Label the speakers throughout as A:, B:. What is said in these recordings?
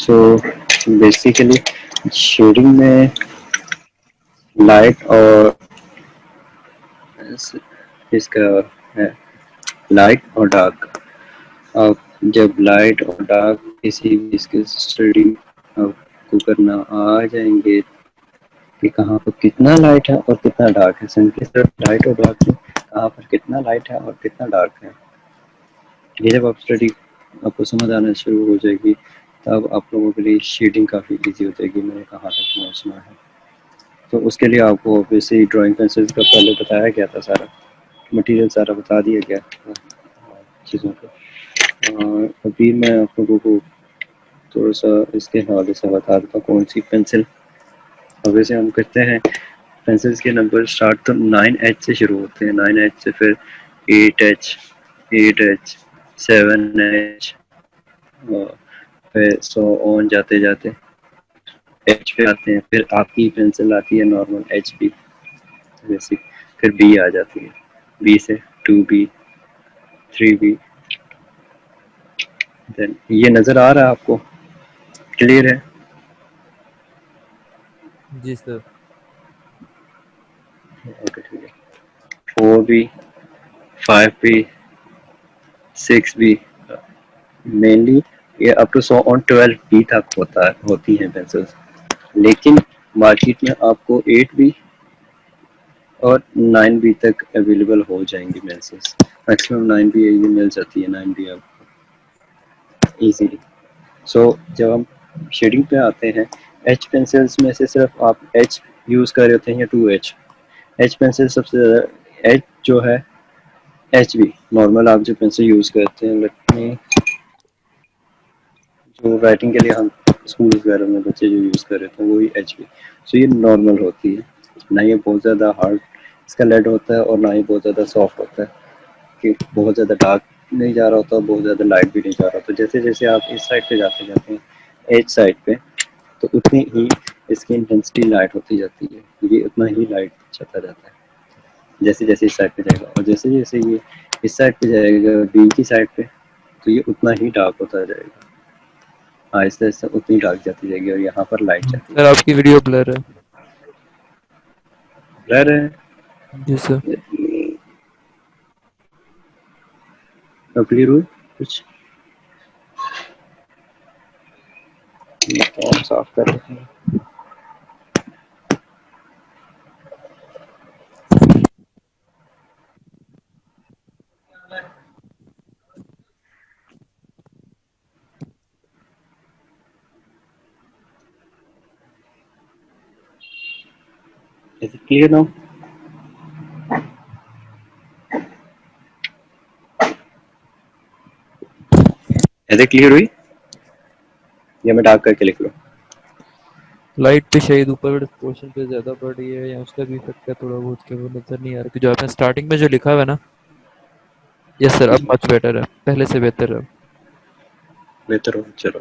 A: So basically shading में light और इसका है लाइट और डार्क। आप जब लाइट और डार्क किसी भी इसके स्टडी आपको करना आ जाएंगे कि कहाँ पर कितना लाइट है और कितना डार्क है, सिंपली सिर्फ लाइट और डार्क में कहाँ पर कितना लाइट है और कितना डार्क है, ये जब आप स्टडी आपको समझ आना शुरू हो जाएगी तब आप लोगों के लिए शेडिंग काफ़ी इजी हो जाएगी मैंने कहाँ तक पहुँचना है। तो उसके लिए आपको ऑब्वियसली ड्राइंग पेंसिल का पहले बताया गया था, सारा मटेरियल सारा बता दिया गया चीज़ों को। अभी मैं आप लोगों को थोड़ा सा इसके हवाले से बता देता हूँ कौन सी पेंसिल। अब वैसे हम करते हैं पेंसिल्स के नंबर स्टार्ट तो 9H से शुरू होते हैं, 9H से फिर 8H, 8H, 7H, फिर सो ऑन जाते जाते H पे आते हैं, फिर आपकी पेंसिल आती है नॉर्मल HB बेसिक, फिर B आ जाती है, B से 2B, 3B। देन ये नज़र आ रहा है आपको, क्लियर है?
B: जी सर।
A: ओके ठीक है। 4B, 5B, 6B, मेनली ये अप टू 112B तक होती हैं पेंसिल्स, लेकिन मार्केट में आपको 8B और 9B तक अवेलेबल हो जाएंगी पेंसिल्स। मैक्सिमम 9B ये मिल जाती है, 9B आपको इजीली। सो जब हम शेडिंग पे आते हैं, एच पेंसिल्स में से सिर्फ आप एच यूज़ कर रहे होते हैं या 2H। एच पेंसिल सबसे ज़्यादा, एच जो है एच बी नॉर्मल आप जो पेंसिल यूज़ करते हैं, लेट मी, जो राइटिंग के लिए हम स्कूल वगैरह में बच्चे जो यूज़ कर रहे थे वही एच बी। सो ये नॉर्मल होती है, ना ये बहुत ज़्यादा हार्ड इसका लेड होता है और ना ही बहुत ज़्यादा सॉफ्ट होता है कि बहुत ज़्यादा डार्क नहीं जा रहा होता, बहुत ज़्यादा लाइट भी नहीं जा रहा होता। जैसे जैसे आप इस साइड पे जाते जाते हैं एच साइड पे, तो उतनी ही इसकी इंटेंसिटी लाइट होती जाती है, ये उतना ही लाइट चलता जाता है जैसे जैसे इस साइड पे जाएगा, और जैसे जैसे ये इस साइड पे जाएगा बी की साइड पे, तो ये उतना ही डार्क होता जाएगा, आहिस्ता आहिस्ता उतनी डार्क जाती जाएगी और यहाँ पर लाइट जाती
B: सर आपकी
A: जाएगी।
B: वीडियो ब्लर है।
A: रह रहे हैं
B: जी सर।
A: क्लियर हुई कुछ? फॉर्म साफ कर रहे हैं। Is it clear now? Is it clear हुई या मैं डार्क करके लिख लूँ?
B: लाइट पे शायद ऊपर पोर्शन पे ज़्यादा पड़ रही है या उसका भी इफेक्ट है थोड़ा बहुत, के वो नज़र नहीं आ रहा कि जो आपने स्टार्टिंग में जो लिखा हुआ है ना। यस सर, अब
A: जी
B: मच बेटर है, पहले से बेहतर है।
A: बेहतर हो, चलो।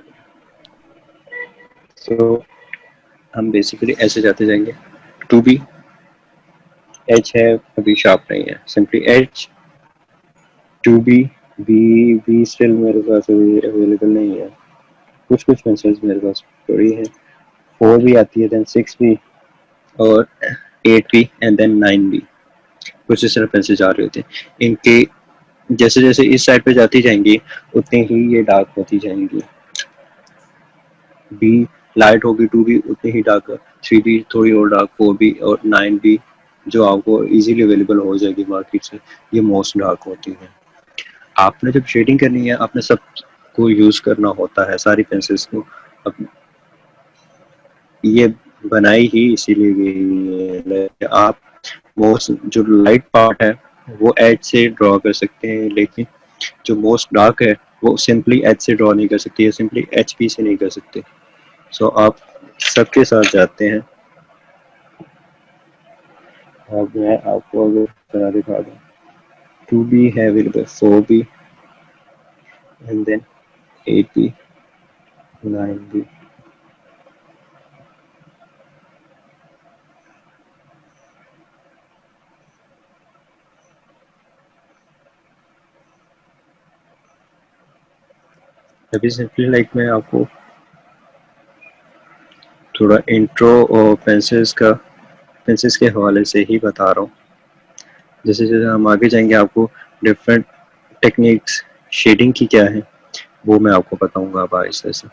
A: तो हम बेसिकली ऐसे जाते जाएंगे, टू बी एच है अभी शार्प नहीं है, simply H, two B, B B still मेरे पास अभी अवेलेबल नहीं है, कुछ कुछ पेंसिल्स मेरे पास पड़ी है। फोर भी आती है, देन सिक्स भी, और एट भी, एंड देन नाइन भी। कुछ इस तरह पेंसिल जा रहे होते हैं इनके, जैसे जैसे इस साइड पे जाती जाएंगी उतनी ही ये डार्क होती जाएंगी। बी लाइट होगी, टू बी उतनी ही डार्क, थ्री बी थोड़ी और डार्क, फोर बी और नाइन बी जो आपको इजीली अवेलेबल हो जाएगी मार्केट से, ये मोस्ट डार्क होती है। आपने जब शेडिंग करनी है आपने सब को यूज करना होता है, सारी पेंसिल्स को। अब ये बनाई ही इसीलिए गई है, आप मोस्ट जो लाइट पार्ट है वो एज से ड्रॉ कर सकते हैं, लेकिन जो मोस्ट डार्क है वो सिंपली एच से ड्रॉ नहीं कर सकते, या सिंपली एच पी से नहीं कर सकते। सो आप सबके साथ जाते हैं। अब मैं आपको अगर बना दिखा दूँ, टू बी है available, four B, and then eight B, nine B. अभी सिंपली लाइक मैं आपको थोड़ा इंट्रो और पेंसिल्स के हवाले से ही बता रहा हूँ। जैसे जैसे हम आगे जाएंगे आपको डिफरेंट टेक्निक्स शेडिंग की क्या है वो मैं आपको बताऊंगा अब आहिस्ते से।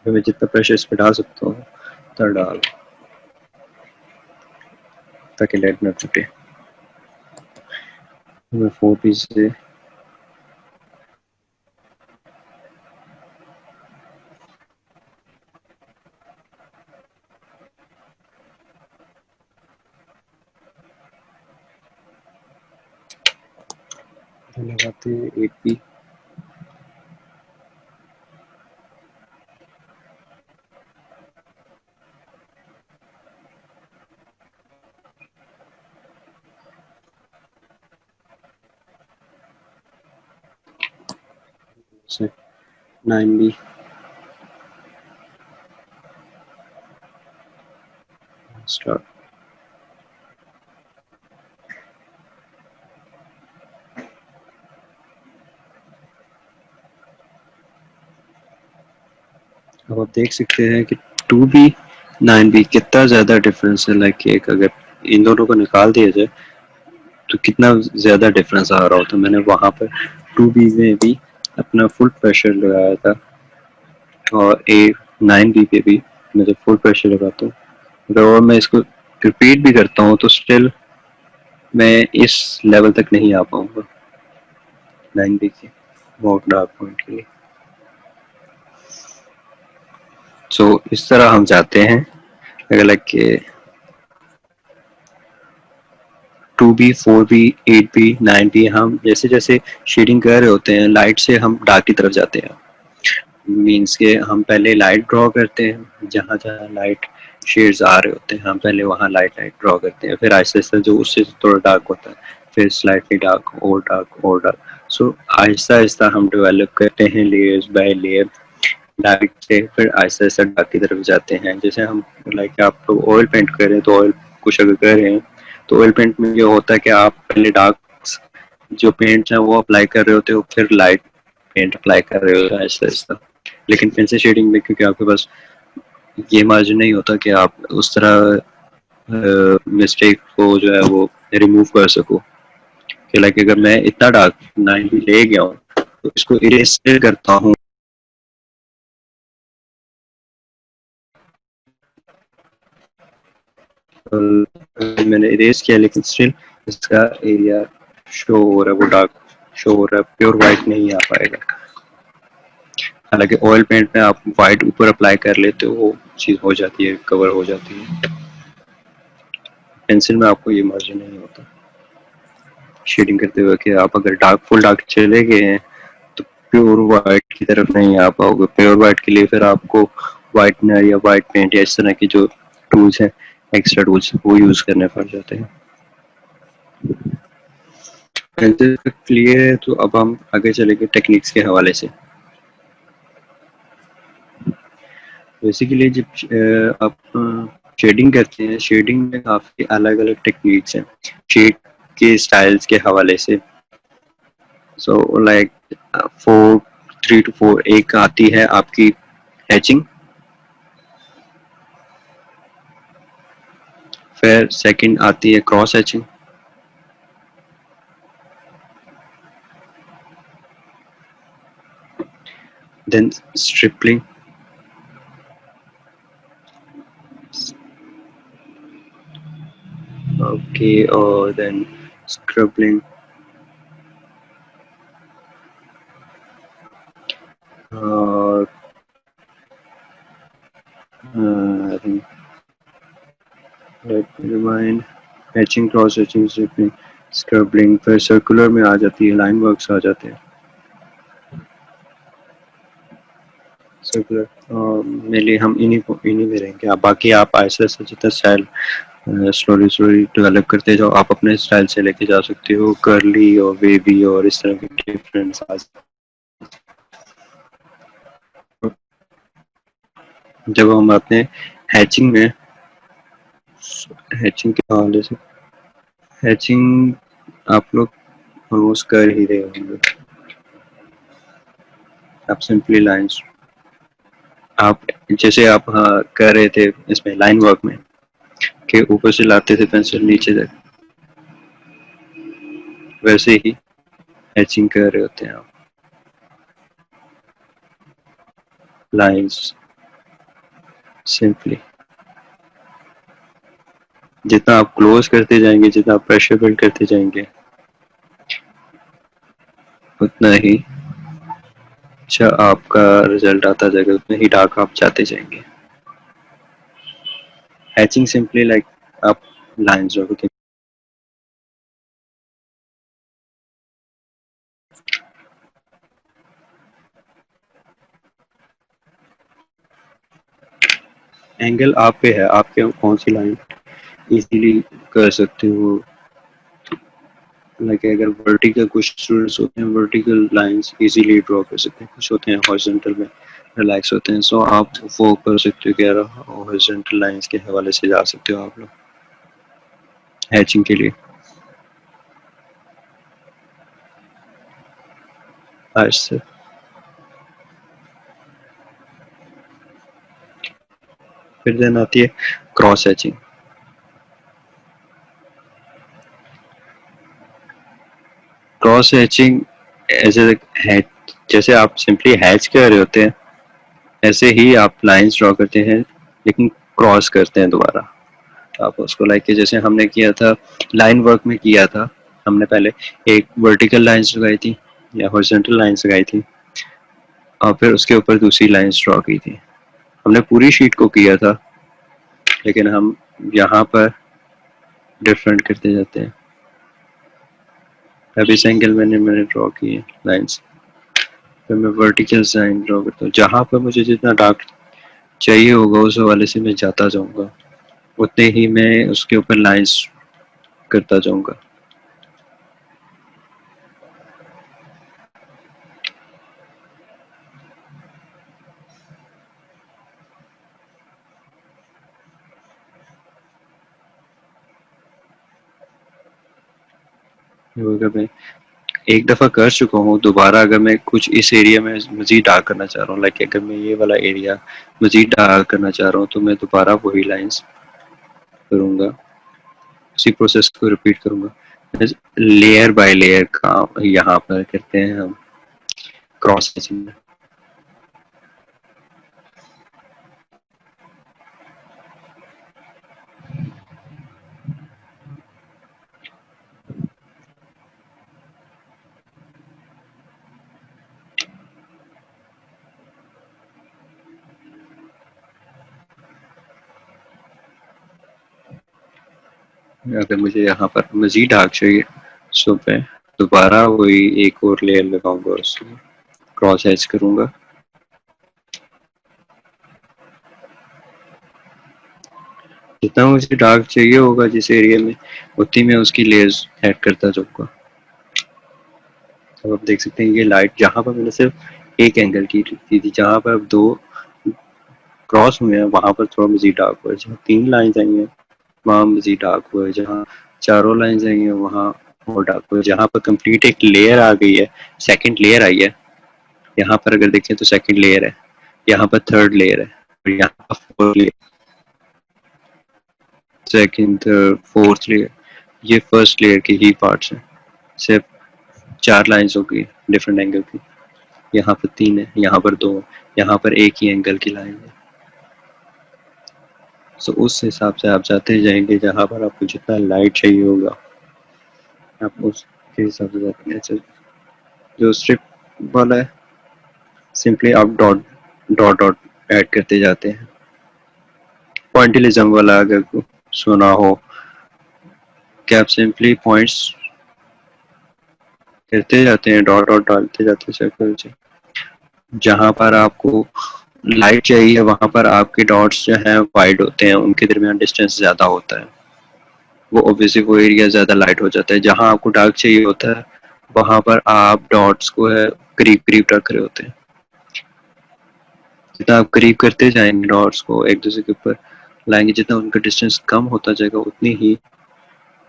A: मैं जितना प्रेशर इस पे डाल सकता हूँ उतना डाल, ताकि लाइट ना छूटे। मैं 4 पीस से लगाते हैं 8 पी। से 9 बी स्टार्ट। अब आप देख सकते हैं कि 2 बी 9 बी कितना ज़्यादा डिफरेंस है। लाइक एक अगर इन दोनों को निकाल दिया जाए तो कितना ज़्यादा डिफरेंस आ रहा होता। मैंने वहाँ पर 2 बी में भी अपना फुल प्रेशर लगाया था और 9 बी पे भी मैं जब फुल प्रेशर लगाता हूँ अगर मैं इसको रिपीट भी करता हूँ तो स्टिल मैं इस लेवल तक नहीं आ पाऊंगा 9 बी के बहुत डार्क पॉइंट के लिए। सो इस तरह हम जाते हैं अगर लाइक के 2 बी 4 बी 8 बी 9 बी हम जैसे जैसे शेडिंग कर रहे होते हैं लाइट से हम डार्क की तरफ जाते हैं। मीन्स के हम पहले लाइट ड्रॉ करते हैं, जहाँ जहाँ लाइट शेड्स आ रहे होते हैं हम पहले वहाँ लाइट लाइट ड्रॉ करते हैं, फिर आहिस्ते आहिस्ते जो उससे थोड़ा डार्क होता है फिर स्लाइटली डार्क और डार्क और डार्क। सो आहिस्ता आहिस्ता हम डेवलप करते हैं लेयर्स बाय लेयर लाइट से, फिर आहिस्ता आहिस्ता डार्क की तरफ जाते हैं। जैसे हम लाइक आप लोग ऑयल पेंट कर रहे हैं तो ऑयल कुछ अगर कर रहे हैं तो ऑयल पेंट में ये होता है कि आप पहले डार्क जो पेंट है वो अप्लाई कर रहे होते हो, फिर लाइट पेंट अप्लाई कर रहे हो आहिस्ता आहिस्ता। लेकिन पेंसिल शेडिंग में क्योंकि आपके पास ये मार्जिन नहीं होता कि आप उस तरह मिस्टेक को जो है वो रिमूव कर सको कि लाइक अगर मैं इतना डार्क 9 भी ले गया हूँ तो इसको इरेज करता हूँ। मैंने इरेज किया लेकिन स्टिल इसका एरिया शो हो रहा है, वो डार्क शो हो रहा है, प्योर वाइट नहीं आ पाएगा। हालांकि ऑयल पेंट में आप वाइट ऊपर अप्लाई कर लेते हो वो चीज़ हो जाती है, कवर हो जाती है। पेंसिल में आपको ये मार्जिन नहीं होता शेडिंग करते हुए कि आप अगर डार्क फुल डार्क चले गए हैं तो प्योर वाइट की तरफ नहीं आ पाओगे। प्योर वाइट के लिए फिर आपको वाइटनर या वाइट पेंट या इस तरह की जो टूल्स हैं एक्स्ट्रा टूल्स वो यूज करने पड़ जाते हैं। क्लियर है तो अब हम आगे चलेंगे टेक्निक्स के हवाले से। बेसिकली जब आप शेडिंग करते हैं शेडिंग में काफ़ी अलग अलग टेक्निक्स हैं शेड के स्टाइल्स के हवाले से। सो लाइक 3 to 4 एक आती है आपकी हैचिंग, फिर सेकंड आती है cross hatching, then stippling, okay, और देन स्क्रबलिंग और I think let me remind hatching cross hatching stippling scribbling, फिर सर्कुलर में आ जाती है लाइन वर्क्स आ जाते हैं सर्कुलर। मेनली हम इन्हीं में रहेंगे। आप बाकी आप ऐसे ऐसे जितना स्टाइल स्लोली स्लोली डेवलप करते जाओ आप अपने स्टाइल से लेके जा सकते हो कर्ली और वेवी और इस तरह के डिफरेंट। जब हम अपने हैचिंग में हैचिंग के हवाले से हैचिंग आप लोग ऑलमोस्ट कर ही रहे होंगे। आप सिंपली लाइंस, आप जैसे आप कर रहे थे इसमें लाइन वर्क में कि ऊपर से लाते थे पेंसिल नीचे तक, वैसे ही हैचिंग कर रहे होते हैं आप। लाइंस सिंपली जितना आप क्लोज करते जाएंगे, जितना आप प्रेशर बिल्ड करते जाएंगे, उतना ही अच्छा आपका रिजल्ट आता जाएगा, उतना ही डार्क आप जाते जाएंगे। हैचिंग सिंपली लाइक आप लाइंस ड्रॉ करते एंगल आप पे है, आपके कौन सी लाइन इजीली कर सकते हो। लाइक अगर वर्टिकल, कुछ स्टूडेंट्स होते हैं वर्टिकल लाइंस इजीली ड्रॉ कर सकते हैं, कुछ होते हैं हॉरिजॉन्टल में रिलैक्स होते हैं, सो आप वो कर सकते हो कि यार हॉरिजॉन्टल लाइंस के हवाले से जा सकते हो आप लोग हैचिंग के लिए। आज से फिर देन आती है क्रॉस हैचिंग। क्रॉस हैचिंग ऐसे है, जैसे आप सिंपली हैच कर रहे होते हैं ऐसे ही आप लाइंस ड्रॉ करते हैं, लेकिन क्रॉस करते हैं दोबारा। आप उसको लाइक के जैसे हमने किया था लाइन वर्क में किया था, हमने पहले एक वर्टिकल लाइंस लगाई थी या हॉरिजॉन्टल लाइंस लगाई थी और फिर उसके ऊपर दूसरी लाइंस ड्रॉ की थी। हमने पूरी शीट को किया था, लेकिन हम यहाँ पर डिफरेंट करते जाते हैं। अब इस एंगल मैंने ड्रॉ की है लाइंस, फिर मैं वर्टिकल लाइन ड्रॉ करता हूँ, जहाँ पर मुझे जितना डार्क चाहिए होगा उस हवाले से मैं जाता जाऊँगा, उतने ही मैं उसके ऊपर लाइंस करता जाऊँगा। अगर मैं एक दफ़ा कर चुका हूँ, दोबारा अगर मैं कुछ इस एरिया में मज़ीद डार्क करना चाह रहा हूँ, लाइक अगर मैं ये वाला एरिया मज़ीद डार्क करना चाह रहा हूँ, तो मैं दोबारा वही लाइंस करूँगा, उसी प्रोसेस को रिपीट करूँगा। लेयर बाय लेयर का यहाँ पर करते हैं हम क्रॉस हैचिंग में। अगर मुझे यहाँ पर मज़ीद डार्क चाहिए, सो मैं दोबारा वही एक और लेयर लगाऊंगा, उसको क्रॉस हैच करूँगा। जितना मुझे डार्क चाहिए होगा जिस एरिया में, उतनी मैं उसकी लेयर्स ऐड करता जाऊँगा। अब आप देख सकते हैं ये लाइट जहाँ पर मैंने सिर्फ एक एंगल की थी, जहाँ पर अब दो क्रॉस हुए हैं वहाँ पर थोड़ा मज़ीद डार्क हुआ है, जहाँ तीन लाइंस आई हैं वहाँ मज़ीद डार्क हुआ है, जहाँ चारों लाइंस आई हैं वहाँ और डार्क हुआ है, जहाँ पर कंप्लीट एक लेयर आ गई है, सेकंड लेयर आई है। यहाँ पर अगर देखें तो सेकंड लेयर है, यहाँ पर थर्ड लेयर है, और यहाँ पर fourth layer, second third fourth layer, ये फर्स्ट लेयर के ही पार्ट्स हैं। सिर्फ चार लाइंस हो गई डिफरेंट एंगल की, यहाँ पर तीन है, यहाँ पर दो, यहाँ पर एक ही एंगल की लाइन है। सो उस हिसाब से आप जाते जाएंगे, जहाँ पर आपको जितना लाइट चाहिए होगा आप उसके हिसाब से जाते हैं। अच्छा, जो स्ट्रिप वाला है सिंपली आप डॉट डॉट डॉट ऐड करते जाते हैं। पॉइंटिलिज्म वाला अगर सुना हो कि आप सिंपली पॉइंट्स करते जाते हैं, डॉट डॉट डालते जाते हैं सर्कल से, जहाँ पर आपको लाइट चाहिए वहाँ पर आपके डॉट्स जो हैं वाइड होते हैं, उनके दरमियान डिस्टेंस ज़्यादा होता है, वो ऑब्वियसली वो एरिया ज़्यादा लाइट हो जाता है। जहाँ आपको डार्क चाहिए होता है वहाँ पर आप डॉट्स को है करीब करीब रख रहे होते हैं। जितना आप करीब करते जाएंगे डॉट्स को एक दूसरे के ऊपर लाएंगे, जितना उनका डिस्टेंस कम होता जाएगा उतनी ही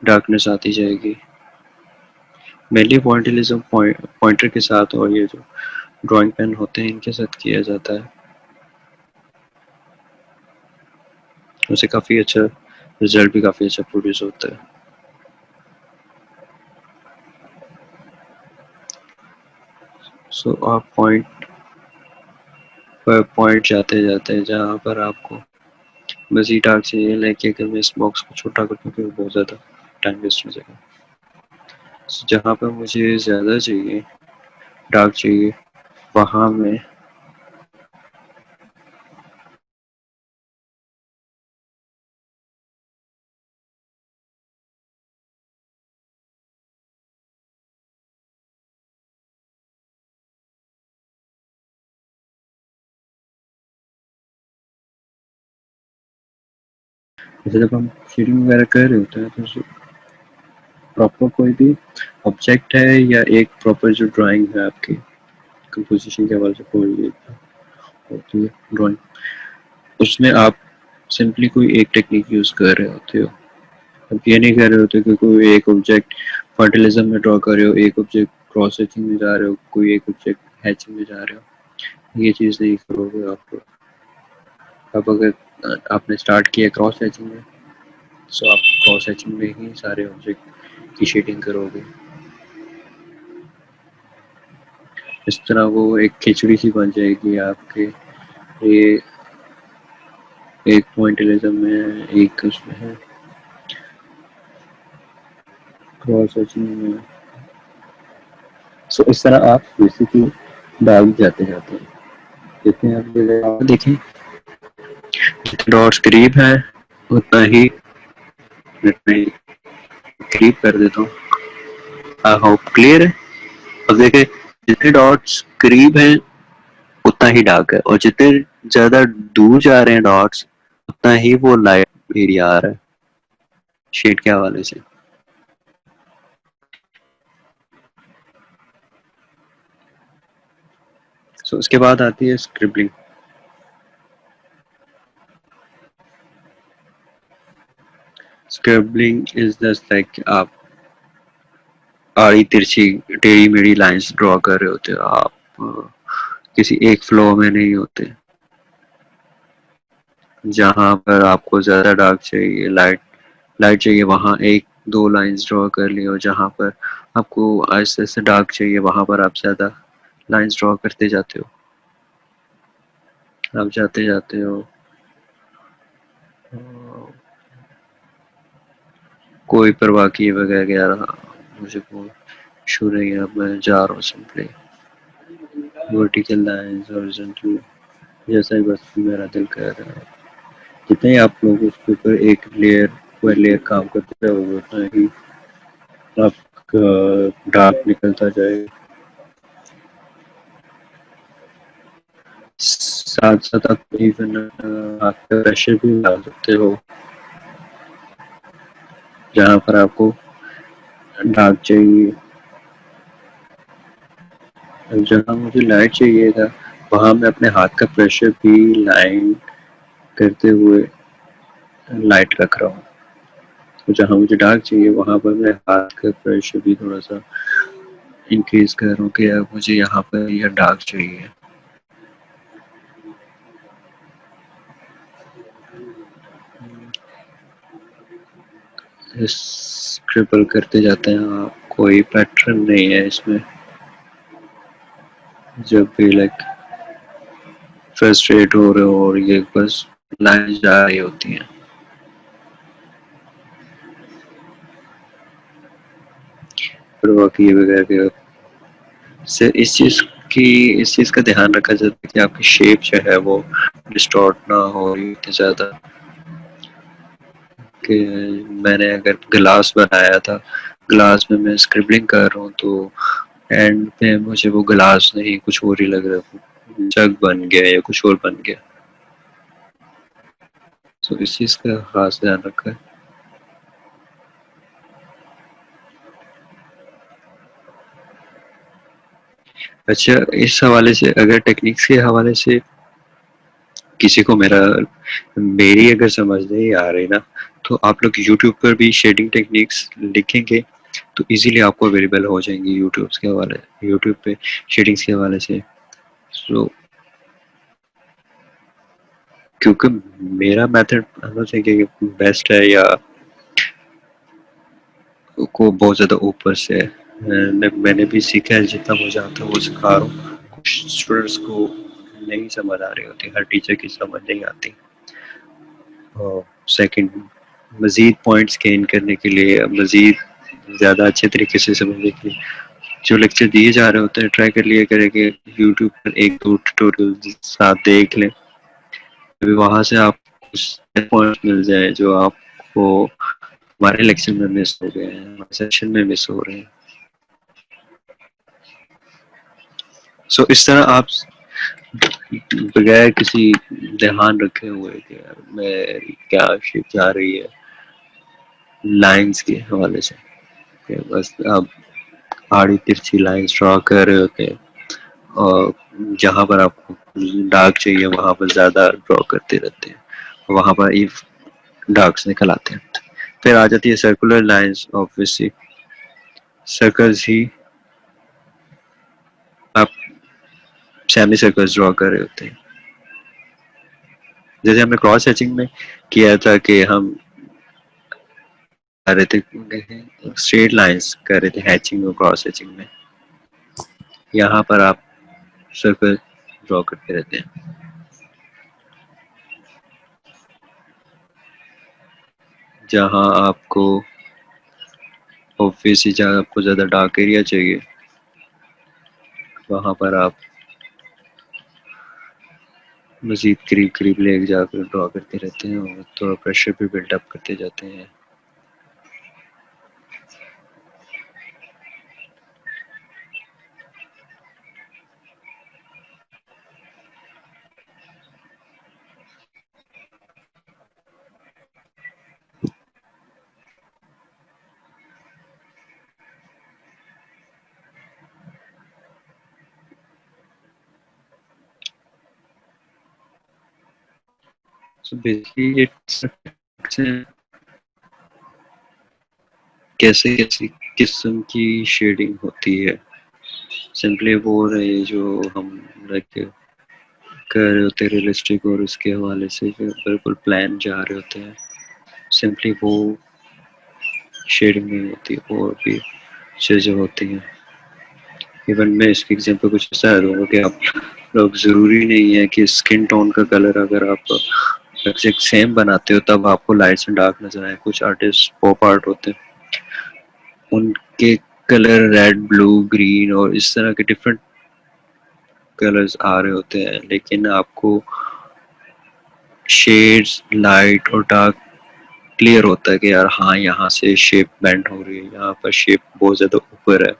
A: डार्कनेस आती जाएगी। मेनली पॉइंटिलिज्म पॉइंटर के साथ, और ये जो ड्राइंग पेन होते हैं, इनके साथ किया जाता है। उससे काफ़ी अच्छा रिजल्ट भी काफ़ी अच्छा प्रोड्यूस होता है। सो आप पॉइंट पर पॉइंट जाते जाते जहाँ पर आपको बस ही डार्क चाहिए, लेकिन अगर मैं इस बॉक्स को छोटा कर दूँ तो बहुत ज़्यादा टाइम वेस्ट हो जाएगा। जहाँ पर मुझे ज़्यादा चाहिए, डार्क चाहिए, वहाँ मैं जैसे जब हम शेडिंग वगैरह कर रहे होते हैं तो प्रॉपर कोई भी ऑब्जेक्ट है या एक प्रॉपर जो ड्राइंग है आपकी कंपोजिशन के हवाले से कोई एक होती है ड्राइंग, उसमें आप सिंपली कोई एक टेक्निक यूज़ कर रहे होते हो। आप ये नहीं कर रहे होते कि कोई एक ऑब्जेक्ट फर्टिलिज्म में ड्रॉ कर रहे हो, एक ऑब्जेक्ट क्रॉस हैचिंग में जा रहे हो, कोई एक ऑब्जेक्ट हैचिंग में जा रहे हो। ये चीज़ नहीं करोगे आप। अब अगर आपने स्टार्ट किया क्रॉस हैचिंग में, तो आप क्रॉस हैचिंग में ही सारे ऑब्जेक्ट की शेडिंग करोगे। इस तरह वो एक खिचड़ी सी बन जाएगी आपके। ये एक पॉइंटिलिज्म में है, एक उसमें है क्रॉस हैचिंग में। सो इस तरह आप बेसिकली डाल जाते जाते हैं। जितने आप देखें, जितने डॉट्स करीब है उतना ही मैं करीब कर देता हूँ। आई होप क्लियर है। अब देखें, जितने डॉट्स करीब हैं उतना ही डार्क है, और जितने ज्यादा दूर जा रहे हैं डॉट्स उतना ही वो लाइट एरिया आ रहा है शेड के हवाले से। सो उसके बाद आती है scribbling. Scribbling is just like आप आड़ी तिरछी टेढ़ी मेढ़ी लाइंस ड्रॉ कर रहे होते हो। आप किसी एक फ्लो में नहीं होते। जहाँ पर आपको ज्यादा डार्क चाहिए, लाइट लाइट चाहिए, वहाँ एक दो लाइंस ड्रॉ कर ली, और जहाँ पर आपको आहिस्ते आहिस्ते डार्क चाहिए वहाँ पर आप ज्यादा लाइंस ड्रॉ करते जाते हो। आप जाते जाते हो, कोई परवाह किए बगैर गया रहा, मुझे कोई इशू नहीं है, अब मैं जा रहा हूँ सिंपली वर्टिकल लाइंस हॉरिजॉन्टल जैसा ही बस मेरा दिल कर रहा है। जितने ही आप लोग उसके ऊपर एक लेयर पर लेयर काम करते रहोगे उतना ही आपका डार्क निकलता जाएगा। साथ साथ आप इवन आपका प्रेशर भी डाल सकते हो जहाँ पर आपको डार्क चाहिए। जहाँ मुझे लाइट चाहिए था वहाँ मैं अपने हाथ का प्रेशर भी लाइन करते हुए लाइट रख रहा हूँ। तो जहाँ मुझे डार्क चाहिए वहाँ पर मैं हाथ का प्रेशर भी थोड़ा सा इंक्रीज कर रहा हूँ कि अब मुझे यहाँ पर यह डार्क चाहिए। स्क्रिबल करते जाते हैं आप, कोई पैटर्न नहीं है इसमें। जब भी लाइक फ्रस्ट्रेट हो रहे हो और ये बस लाइन जा रही होती हैं, परवाह किए बगैर के से इस चीज़ का ध्यान रखा जाता है कि आपकी शेप जो है वो डिस्टॉर्ट ना हो इतनी ज़्यादा। कि मैंने अगर ग्लास बनाया था, ग्लास में मैं स्क्रिबलिंग कर रहा हूँ तो एंड पे मुझे वो ग्लास नहीं कुछ और ही लग रहा है, जग बन गया या कुछ और बन गया। तो इस चीज़ का खास ध्यान रखा है। अच्छा, इस हवाले से अगर टेक्निक्स के हवाले से किसी को मेरी अगर समझ नहीं आ रही ना, तो आप लोग यूट्यूब पर भी शेडिंग टेक्निक्स लिखेंगे तो इजीली आपको अवेलेबल हो जाएंगी यूट्यूब के हवाले, यूट्यूब पे शेडिंग्स के हवाले से सो क्योंकि मेरा मेथड बेस्ट है या को बहुत ज़्यादा ऊपर से है। मैंने भी सीखा है, जितना मुझे आता है वो सिखा रहा हूँ। कुछ स्टूडेंट्स को नहीं समझ आ रही होती, हर टीचर की समझ नहीं आती। और सेकंड, मज़ीद पॉइंट्स गेन करने के लिए, मज़ीद ज़्यादा अच्छे तरीके से समझने के लिए जो लेक्चर दिए जा रहे होते हैं, ट्राई कर लिया करें कि यूट्यूब पर एक दो ट्यूटोरियल साथ देख लें, अभी वहाँ से आपको कुछ पॉइंट मिल जाए जो आपको हमारे लेक्चर में मिस हो गए हैं, हमारे सेशन में मिस हो रहे हैं। सो इस तरह आप बगैर किसी ध्यान रखे हुए कि यार मैं क्या शिप जा रही है लाइंस के हवाले से, कि बस आप आड़ी तिरछी लाइंस ड्रॉ कर रहे होते हैं और जहाँ पर आपको डार्क चाहिए वहाँ पर ज़्यादा ड्रॉ करते रहते हैं, वहाँ पर इफ डार्क्स निकल आते हैं। फिर आ जाती है सर्कुलर लाइंस। ऑब्वियसली सर्कल्स ही आप सेमी सर्कल्स ड्रॉ कर रहे होते हैं। जैसे हमने क्रॉस हैचिंग में किया था कि हम कर रहे थे स्ट्रेट लाइंस कर रहे थे हैचिंग और क्रॉस हैचिंग में, यहाँ पर आप सर्कल ड्रॉ करते रहते हैं। जहाँ आपको ऑब्वियसली जहाँ आपको ज़्यादा डार्क एरिया चाहिए वहाँ पर आप मज़ीद करीब करीब ले जाकर ड्रॉ करते रहते हैं और थोड़ा प्रेशर भी बिल्डअप करते जाते हैं। So basically it's कैसे कैसे किस्म की शेडिंग होती है, सिंपली वो रहे जो हम लाइक कर रहे होते हैं रियलिस्टिक और उसके हवाले से बिल्कुल प्लान जा रहे होते हैं, सिंपली वो शेडिंग नहीं होती और भी चीज़ें होती हैं। इवन मैं इसके एग्जांपल कुछ ऐसा दूंगा कि आप लोग ज़रूरी नहीं है कि स्किन टोन का कलर अगर आप एग्जैक्ट सेम बनाते हो तब आपको लाइट्स एंड डार्क नजर आए। कुछ आर्टिस्ट पॉप आर्ट होते हैं, उनके कलर रेड ब्लू ग्रीन और इस तरह के डिफरेंट कलर्स आ रहे होते हैं, लेकिन आपको शेड्स लाइट और डार्क क्लियर होता है कि यार हाँ यहाँ से शेप बेंड हो रही है, यहाँ पर शेप बहुत ज़्यादा ऊपर है।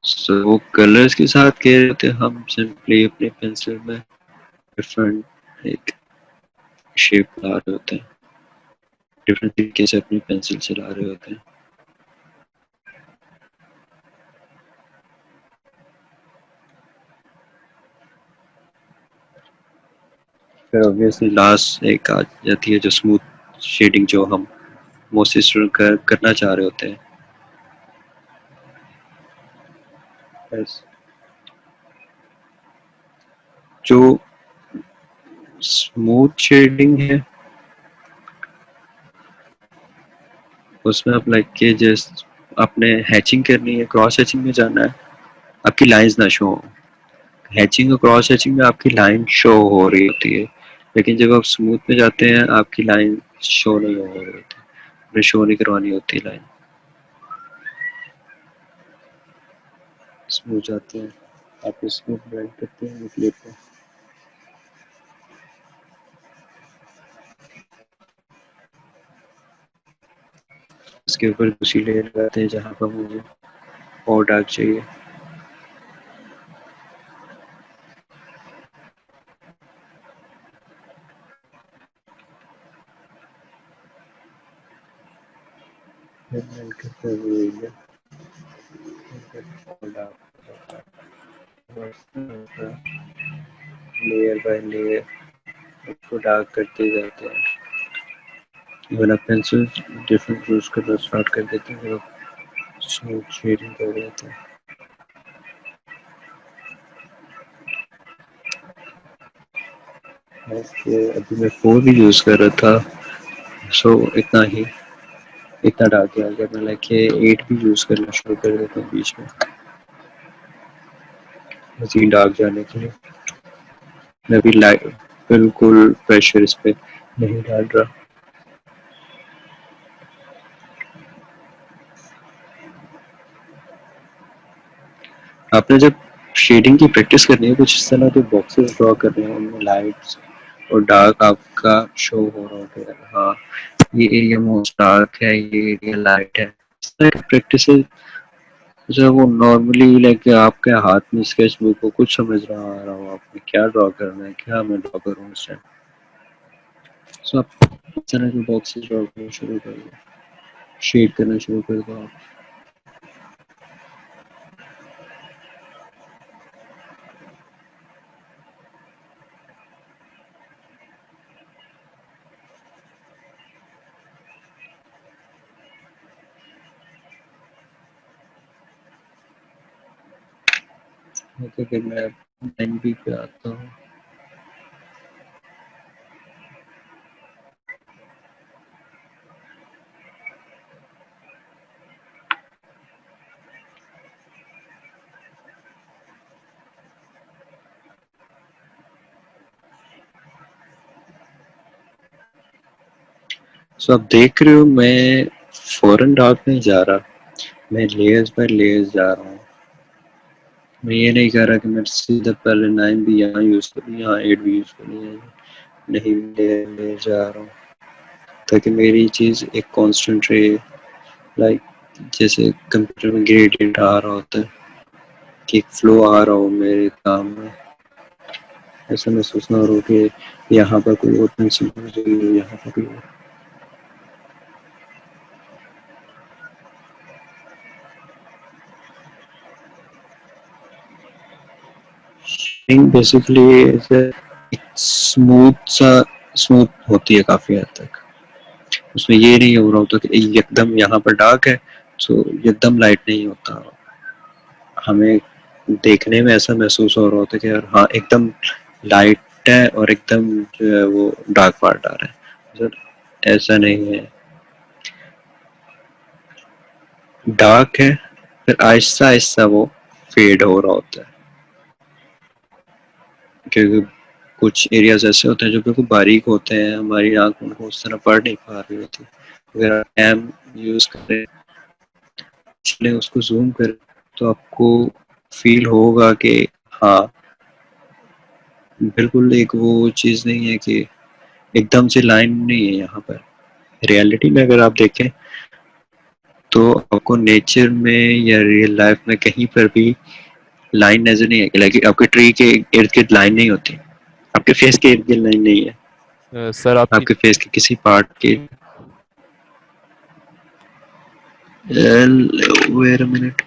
A: सो वो कलर्स के साथ कह रहे थे हम सिंपली अपने पेंसिल में डिफरेंट एक शेप ला रहे होते हैं, डिफरेंट तरीके से अपनी पेंसिल चला रहे होते हैं। फिर ऑब्वियसली लास्ट एक आ जाती है जो स्मूथ शेडिंग, जो हम मोस्टली स्टूडेंट करना चाह रहे होते हैं। बस जो स्मूथ शेडिंग है उसमें आप लाइक के जस्ट आपने हैचिंग करनी है, क्रॉस हैचिंग में जाना है, आपकी लाइंस ना शो हो। हैचिंग और क्रॉस हैचिंग में आपकी लाइन शो हो रही होती है, लेकिन जब आप स्मूथ में जाते हैं आपकी लाइन शो नहीं हो रही होती, आपने शो नहीं करवानी होती लाइन। स्मूथ जाते हैं, आप स्मूथ ब्लेंड करते हैं क्लिप को, उसके ऊपर दूसरी लेयर लगाते हैं जहाँ पर मुझे और डार्क चाहिए। लेयर बाय लेयर उसको डार्क करते जाते हैं। इवन आप पेंसिल डिफरेंट यूज करना स्टार्ट कर देते हैं, शेडिंग कर रहे थे। ओके, अभी मैं 4 भी यूज़ कर रहा था, सो इतना डार्क आ गया। मैं लाइक ये 8 भी यूज़ करना शुरू कर देता हूँ बीच में, मज़ीद डार्क जाने के लिए। मैं भी लाइट बिल्कुल प्रेशर इस पे नहीं डाल रहा। आपने जब शेडिंग की प्रैक्टिस करनी है, कुछ इस तरह के बॉक्सेस ड्रॉ करने हैं, उनमें लाइट्स और डार्क आपका शो हो रहा होगा। हाँ, ये एरिया मोस्ट डार्क है, ये एरिया लाइट है। इस तरह की प्रैक्टिस जब वो नॉर्मली लाइक आपके हाथ में स्केच बुक को कुछ समझ रहा आ रहा हो, आपने क्या ड्रॉ करना है, क्या मैं ड्रॉ करूँ उस टाइम। सो आप इस तरह के बॉक्सेस ड्रॉ करना शुरू कर दो, शेड करना शुरू कर दो आप। अगर मैं 9B पे आता हूँ, सो आप देख रहे हो मैं फॉरन डार्क नहीं जा रहा, मैं लेयर्स बाय लेयर्स जा रहा हूँ। मैं ये नहीं कह रहा कि मैं सीधा पहले 9B यहाँ यूज़ करूँ, यहाँ 8B यूज़ करूँ, नहीं, लेयर लेयर जा रहा हूँ ताकि मेरी चीज़ एक कांस्टेंट रहे। लाइक जैसे कंप्यूटर में ग्रेडियंट आ रहा होता है कि एक फ्लो आ रहा हो मेरे काम में, ऐसा महसूस ना हो कि यहाँ पर कोई और पेंसिल हो रही है, यहाँ पर कोई और। बेसिकली एक स्मूथ होती है काफी हद तक। उसमें ये नहीं हो रहा होता कि एकदम यहाँ पर डार्क है तो एकदम लाइट नहीं होता। हमें देखने में ऐसा महसूस हो रहा होता है कि यार हाँ एकदम लाइट है और एकदम जो है वो डार्क पार्ट आ रहा है। सर ऐसा नहीं है, डार्क है फिर आहिस्ता आहिस्ता वो फेड हो रहा होता है, क्योंकि कुछ एरियाज ऐसे होते हैं जो बिल्कुल बारीक होते हैं, हमारी आंख उनको उस तरह पढ़ नहीं पा रही होती। अगर आप कैम यूज करें, चले उसको जूम करें, तो आपको फील होगा कि हाँ बिल्कुल एक वो चीज़ नहीं है कि एकदम से लाइन नहीं है यहाँ पर। रियलिटी में अगर आप देखें तो आपको नेचर में या रियल लाइफ में कहीं पर भी लाइन नजर नहीं आएगी। लाइक आपके ट्री के इर्द गिर्द लाइन नहीं होती, आपके फेस के इर्द गिर्द लाइन नहीं है,
B: सर आपकी
A: आपके फेस के किसी पार्ट के। Wait a minute,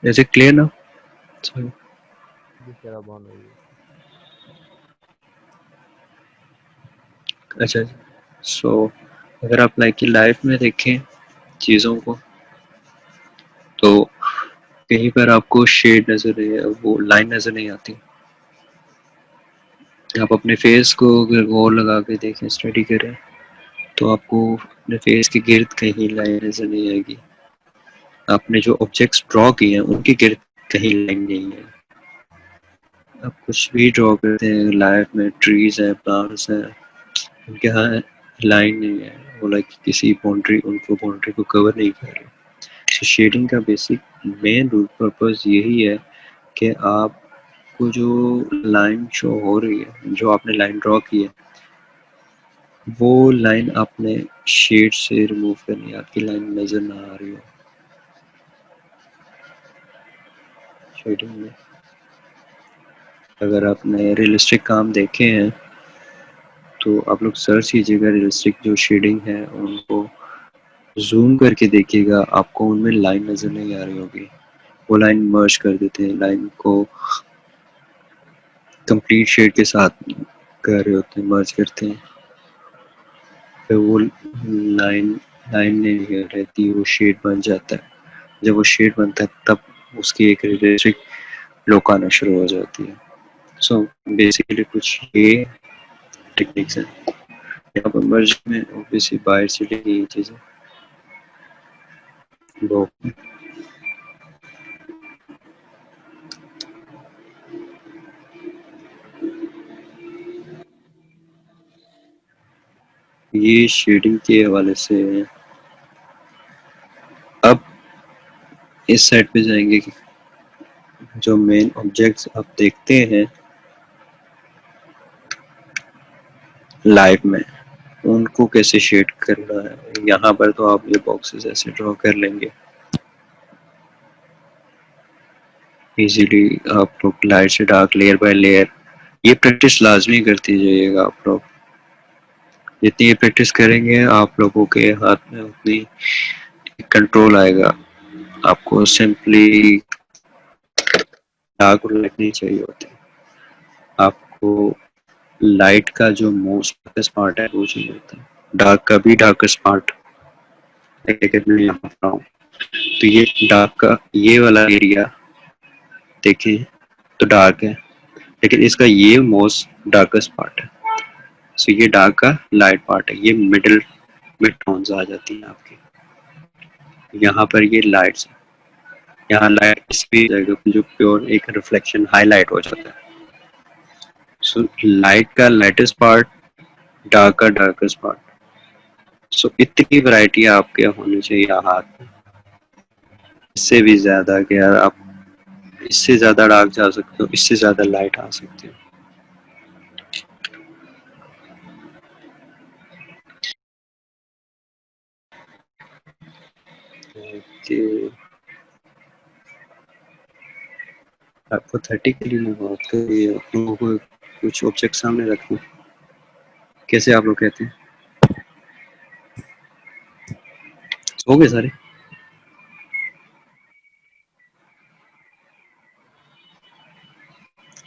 A: is it clear now?
B: शराब ऑन हो गई।
A: अच्छा, सो अगर आप लाइक की लाइफ में देखें चीज़ों को, तो कहीं पर आपको शेड नजर है, वो लाइन नजर नहीं आती। आप अपने फेस को अगर गौर लगा के देखें, स्टडी करें, तो आपको अपने फेस के गिर्द कहीं लाइन नजर नहीं आएगी। आपने जो ऑब्जेक्ट्स ड्रॉ किए हैं उनके गिर्द कहीं लाइन नहीं है। आप कुछ भी ड्रॉ करते हैं लाइफ में, ट्रीज हैं, प्लांट्स हैं, उनके यहाँ लाइन नहीं है, वो लाइक किसी बाउंड्री, उनको बाउंड्री को कवर नहीं कर रहे। तो शेडिंग का बेसिक मेन रूट पर्पस यही है कि आपको जो लाइन शो हो रही है, जो आपने लाइन ड्रॉ की है, वो लाइन आपने शेड से रिमूव करनी है, आपकी लाइन नजर ना आ रही हो शेडिंग में। अगर आपने रियलिस्टिक काम देखे हैं तो आप लोग सर्च कीजिएगा रियलिस्टिक जो शेडिंग है, उनको जूम करके देखिएगा, आपको उनमें लाइन नज़र नहीं आ रही होगी। वो लाइन मर्ज कर देते हैं, लाइन को कंप्लीट शेड के साथ कर रहे होते हैं, मर्ज करते हैं, फिर वो लाइन लाइन नहीं रहती, वो शेड बन जाता है। जब वो शेड बनता है तब उसकी एक रियलिस्टिक लुक आना शुरू हो जाती है। सो बेसिकली कुछ ये टेक्निक्स हैं। यहाँ पर मर्ज में ऑब्वियसली बाहर से लेंगे ये चीज़ें वो ये शेडिंग के हवाले से है। अब इस साइड पे जाएंगे कि जो मेन ऑब्जेक्ट्स आप देखते हैं लाइव में, उनको कैसे शेड करना है। यहाँ पर तो आप ये बॉक्सेस ऐसे ड्रॉ कर लेंगे इजीली। आप लोग लाइट से डार्क लेयर बाय लेयर ये प्रैक्टिस लाजमी करती जाइएगा। आप लोग जितनी ये प्रैक्टिस करेंगे आप लोगों के हाथ में उतनी कंट्रोल आएगा। आपको सिंपली डार्क और लाइट नहीं चाहिए होती, आपको लाइट का जो मोस्ट डार्केस्ट पार्ट है वो चाहिए होता है। डार्क का भी डार्केस्ट पार्ट लेकर मैं यहाँ पर हूँ, तो ये डार्क का ये वाला एरिया देखें तो डार्क है, लेकिन इसका ये मोस्ट डार्केस्ट पार्ट है। सो ये डार्क का लाइट पार्ट है, ये मिड टोन्स आ जाती हैं आपकी। यहाँ पर ये लाइट्स, यहाँ लाइट इस भी जो प्योर एक रिफ्लेक्शन हाईलाइट हो जाता है। सो लाइट का लाइटेस्ट पार्ट, डार्क का डार्केस्ट पार्ट। सो इतनी वैरायटी आपके होनी चाहिए हाथ में। इससे भी ज्यादा कि यार आप इससे ज्यादा डार्क जा सकते हो, इससे ज्यादा लाइट आ सकती हो। कि हाइपोथेटिकली मैं बात करिए, आप लोगों को कुछ ऑब्जेक्ट सामने रखूं, कैसे आप लोग कहते हैं? हो गए सारे?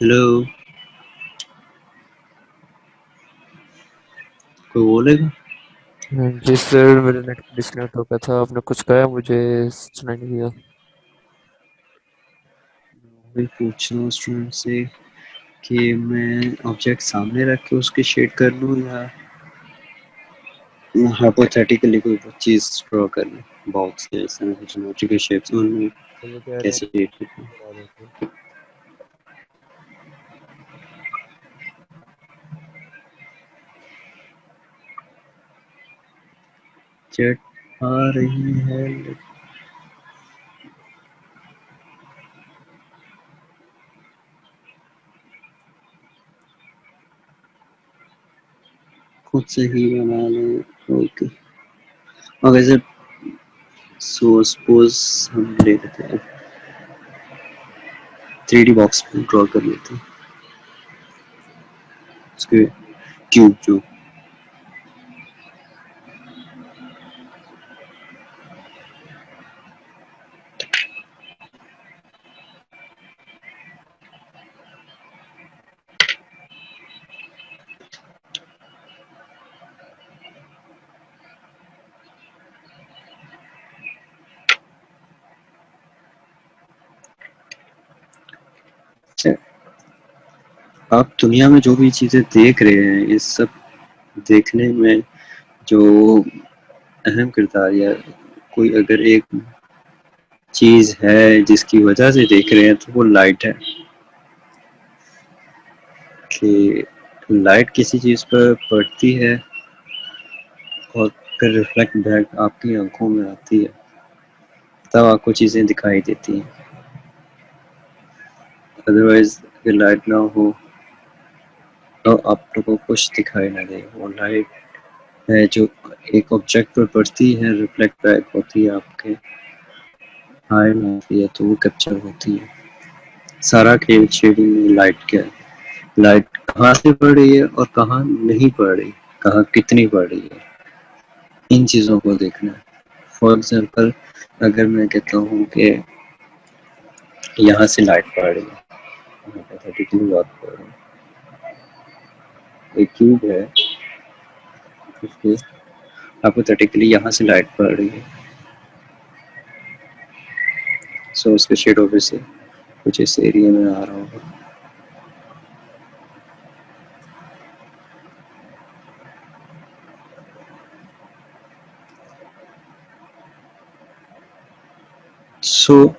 A: हेलो, कोई बोलेगा?
B: जी सर, मेरा नेट डिस्कनेक्ट हो गया था, आपने कुछ कहा मुझे सुनाई नहीं दिया।
A: मैं पूछ रहा हूँ स्टूडेंट से कि मैं ऑब्जेक्ट सामने रख के उसकी शेड कर लूँ या हाइपोथेटिकली कोई चीज़ ड्रॉ कर लूँ, बॉक्स जैसा ज्योमेट्रिकल शेप्स, उनमें
B: वो कह रहे हैं
A: कैसे शेड करूँ।
B: करा देते।
A: चैट आ रही है, खुद से ही बना लो। ओके, और वैसे सो सपोज हम ले लेते हैं 3D बॉक्स ड्रॉ कर लेते हैं, उसके क्यूब जो आप दुनिया में जो भी चीज़ें देख रहे हैं, इस सब देखने में जो अहम किरदार या कोई अगर एक चीज़ है जिसकी वजह से देख रहे हैं तो वो लाइट है। कि लाइट किसी चीज़ पर पड़ती है और फिर रिफ्लेक्ट बैक आपकी आंखों में आती है, तब आपको चीज़ें दिखाई देती हैं। अदरवाइज अगर लाइट ना हो तो आप लोगों को कुछ दिखाई ना दे। वो लाइट है जो एक ऑब्जेक्ट पर पड़ती है, रिफ्लेक्ट बैक होती है, आपके आई में आती है, तो वो कैप्चर होती है। सारा खेल शेडिंग में लाइट क्या है, लाइट कहाँ से पड़ रही है और कहाँ नहीं पड़ रही, कहाँ कितनी पड़ रही है, इन चीज़ों को देखना है। फॉर एग्जाम्पल अगर मैं कहता हूँ कि यहाँ से लाइट पड़ रही है, hypothetically बात कर रहा हूँ, एक क्यूब है, उसके हाइपोथेटिकली यहाँ से लाइट पड़ रही है, सो उसका शेड ऑब्वियसली कुछ इस एरिया में आ रहा होगा। सो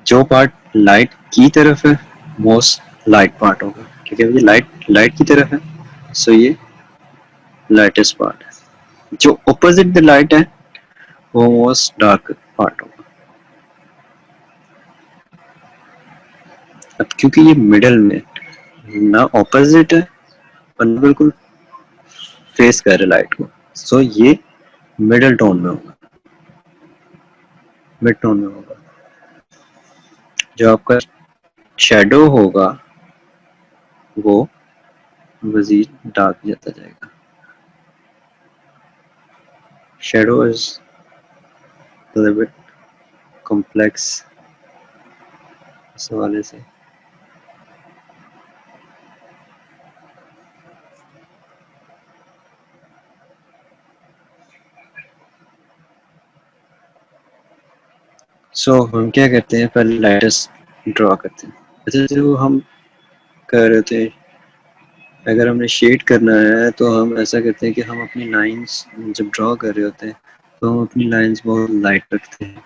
A: जो पार्ट लाइट की तरफ है मोस्ट लाइट पार्ट होगा, ठीक है, ये लाइट लाइट की तरफ है, सो ये लाइटेस्ट पार्ट है। जो ऑपोजिट द लाइट है वो मोस्ट डार्क पार्ट होगा। अब क्योंकि ये मिडल में ना ऑपोजिट है और ना बिल्कुल फेस कर रहे लाइट को, सो ये मिडल टोन में होगा, मिड टोन में होगा। जो आपका शेडो होगा वो मजीद डार्क जाता जाएगा। Shadow is little bit complex इस हवाले से। सो हम क्या करते हैं, पहले लाइट्स ड्रॉ करते हैं। अच्छा, जो हम कर रहे थे, अगर हमने शेड करना है तो हम ऐसा करते हैं कि हम अपनी लाइंस जब ड्रॉ कर रहे होते हैं तो हम अपनी लाइंस बहुत लाइट रखते हैं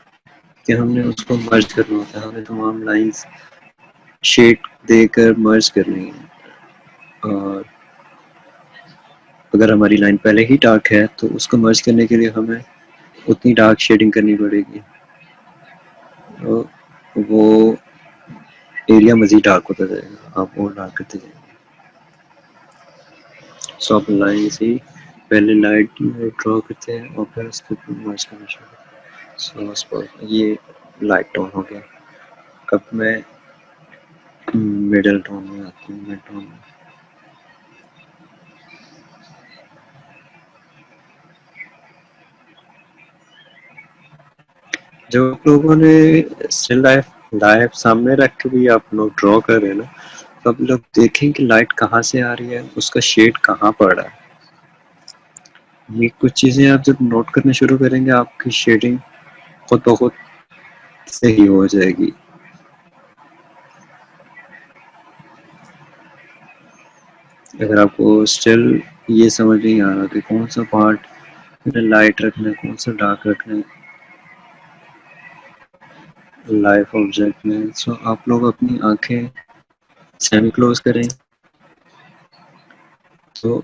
A: कि हमने उसको मर्ज करना होता है, हमें तमाम लाइंस शेड देकर मर्ज करनी है। और अगर हमारी लाइन पहले ही डार्क है तो उसको मर्ज करने के लिए हमें उतनी डार्क शेडिंग करनी पड़ेगी, तो वो एरिया मजीद डार्क होता जाएगा, आप और डार्क करते जाएंगे। सो आप लाइन से ही पहले लाइट ड्रॉ करते हैं और फिर उसके ऊपर मर्ज करना शुरू। सो ये लाइट टोन हो गया। अब मैं मिडल टोन में आती हूँ, मिड टोन में। जो लोगों ने स्टिल लाइफ लाइफ सामने रख के भी आप लोग ड्रॉ कर रहे हैं ना, तो आप लोग देखें कि लाइट कहाँ से आ रही है, उसका शेड कहाँ पड़ रहा है। ये कुछ चीज़ें आप जब नोट करना शुरू करेंगे आपकी शेडिंग खुद ब खुद सही हो जाएगी। अगर आपको स्टिल ये समझ नहीं आ रहा कि कौन सा पार्ट लाइट रखना है, कौन सा डार्क रखना है लाइफ ऑब्जेक्ट में, सो आप लोग अपनी आंखें सेमी क्लोज करें तो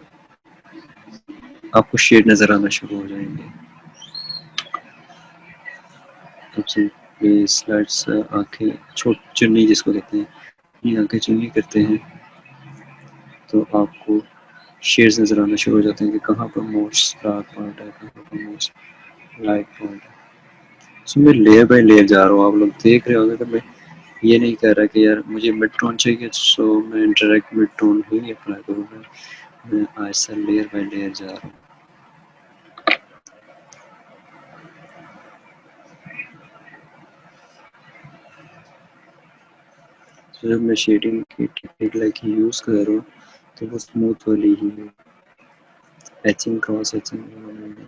A: आपको शेड नज़र आना शुरू हो जाएंगे। सबसे स्लाइड्स आंखें छोट चुन्नी जिसको कहते हैं, अपनी आंखें चुन्नी करते हैं तो आपको शेड्स नज़र आना शुरू हो जाते हैं कि कहाँ पर मोस्ट डार्क पॉइंट है, कहाँ पर मोस्ट लाइट पॉइंट है। सो मैं लेयर बाय लेयर जा रहा हूँ, आप लोग देख रहे होंगे। तो मैं ये नहीं कह रहा कि यार मुझे मिड टोन चाहिए सो मैं डायरेक्ट मिड टोन ही अप्लाई करूँगा, मैं ऐसा लेयर बाय लेयर जा रहा हूँ। तो जब मैं शेडिंग की टेक्निक लाइक यूज़ कर रहा हूँ तो वो स्मूथ वाली ही है, एचिंग क्रॉस एचिंग।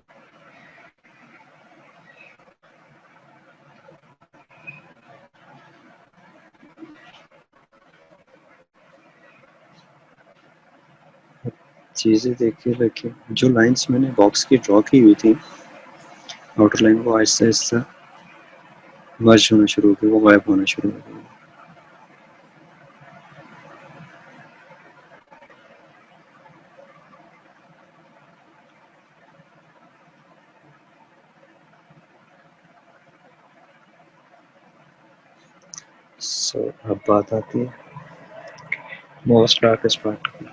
A: चीज़ें देखिए रखिए, जो लाइंस मैंने बॉक्स की ड्रॉ की हुई थी आउटर लाइन वो आहिस्ता आहिस्ता मर्ज होना शुरू हो गई, वो गायब होना शुरू हो गई। सो अब बात आती है मोस्ट डार्केस्ट पार्ट की।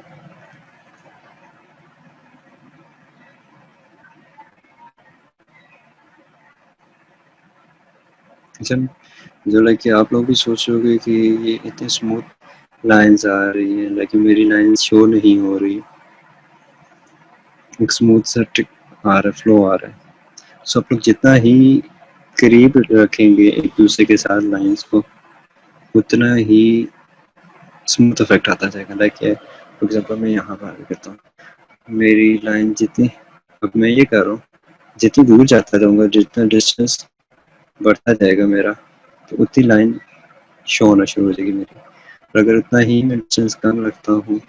A: जब जो लाइक आप लोग भी सोच रहे कि ये इतने स्मूथ लाइंस आ रही हैं, लेकिन मेरी लाइंस शो नहीं हो रही, एक स्मूथ सा टिक आ रहा है, फ्लो आ रहा है। सो आप लोग जितना ही करीब रखेंगे एक दूसरे के साथ लाइंस को, उतना ही स्मूथ इफेक्ट आता जाएगा। लाइक फॉर एग्जाम्पल मैं यहाँ पर करता हूँ, मेरी लाइन जितनी, अब मैं ये कर रहा हूँ, जितनी दूर जाता जाऊँगा, जितना डिस्टेंस बढ़ता जाएगा मेरा, तो उतनी लाइन शो होना शुरू हो जाएगी मेरी। और अगर उतना ही मैं डिस्टेंस कम रखता हूँ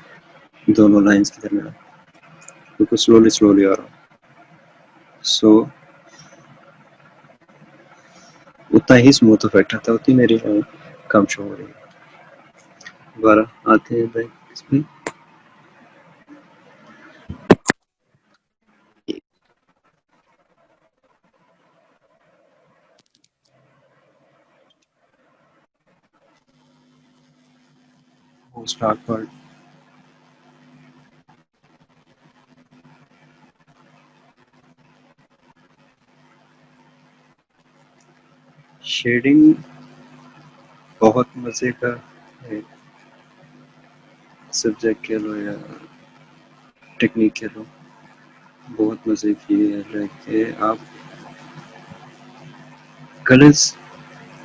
A: दोनों लाइंस के दरमियान, बिल्कुल स्लोली स्लोली आ रहा हूँ, सो उतना ही स्मूथ इफेक्ट आता है, उतनी मेरी लाइन कम शो हो रही है। दोबारा आते हैं बैक इसमें, स्टार्ट पार्ट। शेडिंग बहुत मज़े का सब्जेक्ट कह लो या टेक्निक कह लो, बहुत मज़े की है। लाइक आप कलर्स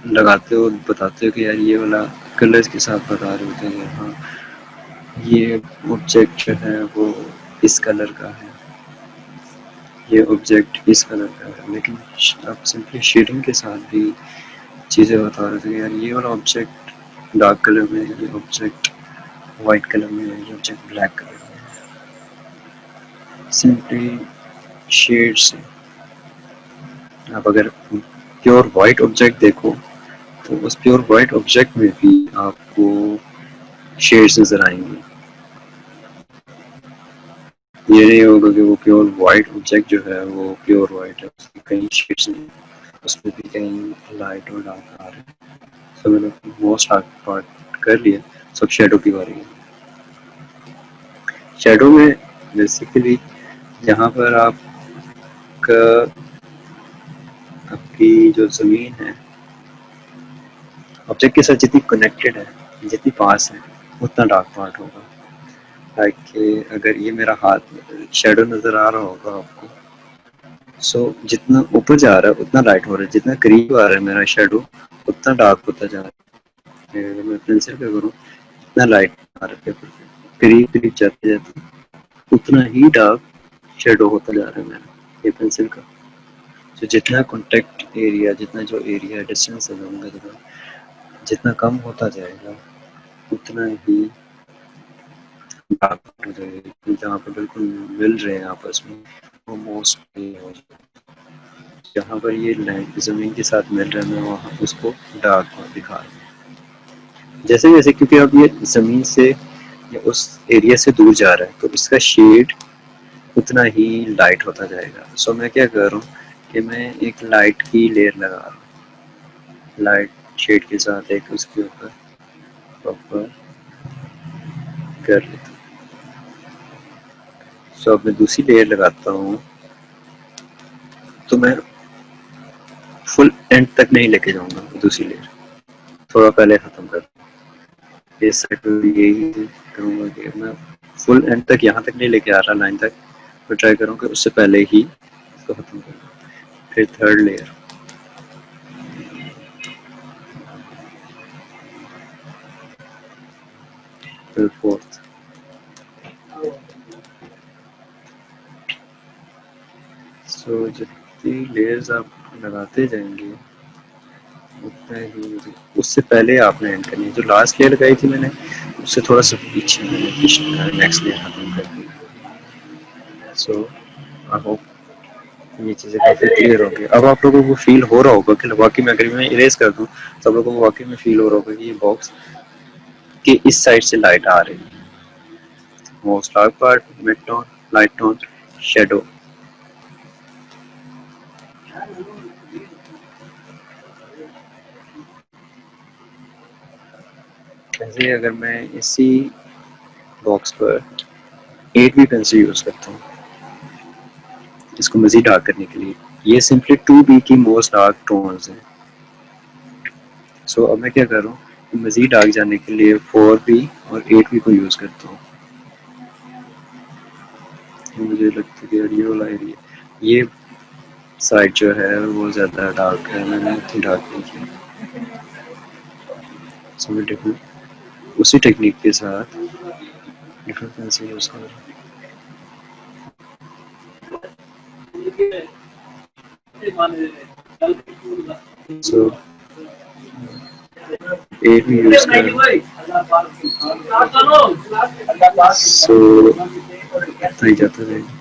A: लगाते हो, बताते हो कि यार ये वाला कलर्स के साथ बता रहे होते हैं, हाँ ये ऑब्जेक्ट जो है वो इस कलर का है, ये ऑब्जेक्ट इस कलर का है। लेकिन आप सिंपली शेडिंग के साथ भी चीज़ें बता रहे थे कि यार ये वाला ऑब्जेक्ट डार्क कलर में है, ये ऑब्जेक्ट वाइट कलर में है, ये ऑब्जेक्ट ब्लैक कलर में है। सिंपली शेड से आप अगर प्योर वाइट ऑब्जेक्ट देखो, तो उस प्योर वाइट ऑब्जेक्ट में भी आपको शेड्स नज़र आएंगे। ये नहीं होगा कि वो प्योर वाइट ऑब्जेक्ट जो है वो प्योर वाइट है, उसमें कई शेड्स हैं, उसमें भी कई लाइट और डार्क आ रहे हैं। तो मैंने मोस्ट डार्क पार्ट कर लिया, सब शेडो की बारी है। शेडो में बेसिकली यहाँ पर आपका आपकी जो ज़मीन है ऑब्जेक्ट के साथ जितनी कनेक्टेड है, जितनी पास है, उतना डार्क पार्ट होगा। लाइक अगर ये मेरा हाथ शेडो नज़र आ रहा होगा आपको, सो जितना ऊपर जा रहा है उतना लाइट हो रहा है, जितना करीब आ रहा है मेरा शेडो उतना डार्क होता जा रहा है। अगर मैं पेंसिल पे करूँ, इतना लाइट आ रहा है पेपर पे, करीब करीब जाते जाते उतना ही डार्क शेडो होता जा रहा है मेरा ये पेंसिल का। तो जितना कॉन्टेक्ट एरिया, जितना जो एरिया डिस्टेंस है दोनों के दरमियान, जितना कम होता जाएगा उतना ही डार्क हो जाएगा। जहाँ पर बिल्कुल मिल रहे हैं आपस में, वो मोस्ट हो जाए। जहाँ पर ये लैंड ज़मीन के साथ मिल रहा है, मैं वहाँ उसको डार्क दिखा रहा हूँ। जैसे जैसे क्योंकि अब ये ज़मीन से या उस एरिया से दूर जा रहा है, तो इसका शेड उतना ही लाइट होता जाएगा। सो मैं क्या कर रहा हूँ कि मैं एक लाइट की लेयर लगा रहा हूँ, लाइट शेड के साथ एक उसके ऊपर प्रॉपर कर लेता हूँ। सो अब मैं दूसरी लेयर लगाता हूँ, तो मैं फुल एंड तक नहीं लेके जाऊँगा, दूसरी लेयर थोड़ा पहले ख़त्म कर, इस साइड पे भी यही करूँगा कि मैं फुल एंड तक यहाँ तक नहीं लेके आ रहा लाइन तक, मैं ट्राई करूँ कि उससे पहले ही इसको ख़त्म करूँ। फिर थर्ड लेयर, फिर फोर्थ। सो जितनी लेयर्स आप लगाते जाएंगे उतना ही, उससे पहले आपने एंड करनी है। जो लास्ट लेयर लगाई थी मैंने, उससे थोड़ा सा पीछे मैंने नेक्स्ट लेयर ख़त्म कर दी। सो आई होप ये चीज़ें काफ़ी क्लियर हो गई। अब आप लोगों को फील हो रहा होगा कि वाकई में अगर मैं इरेज कर दूँ तो आप लोगों को वाकई में फील हो रहा होगा कि ये बॉक्स के इस साइड से लाइट आ रही है। Most dark part, mid tone, light tone, shadow. ऐसे अगर मैं इसी बॉक्स पर 8B पेंसिल यूज़ करता हूँ इसको मज़ीद डार्क करने के लिए, ये सिंपली 2B की मोस्ट डार्क टोन्स हैं। सो अब मैं क्या कर रहा हूँ, मज़ीद डार्क जाने के लिए 4B और 8B को यूज़ करता हूँ। मुझे लगता है कि यार ये वाला एरिया, ये साइड जो है वो ज़्यादा डार्क है, मैंने इतनी डार्क नहीं किया। सो मैं उसी टेक्निक के साथ डिफरेंट पेंसिल यूज कर रहा हूँ। सो ए भी यूज कर रहा हूँ। सो इतना ही जाता रहेगा।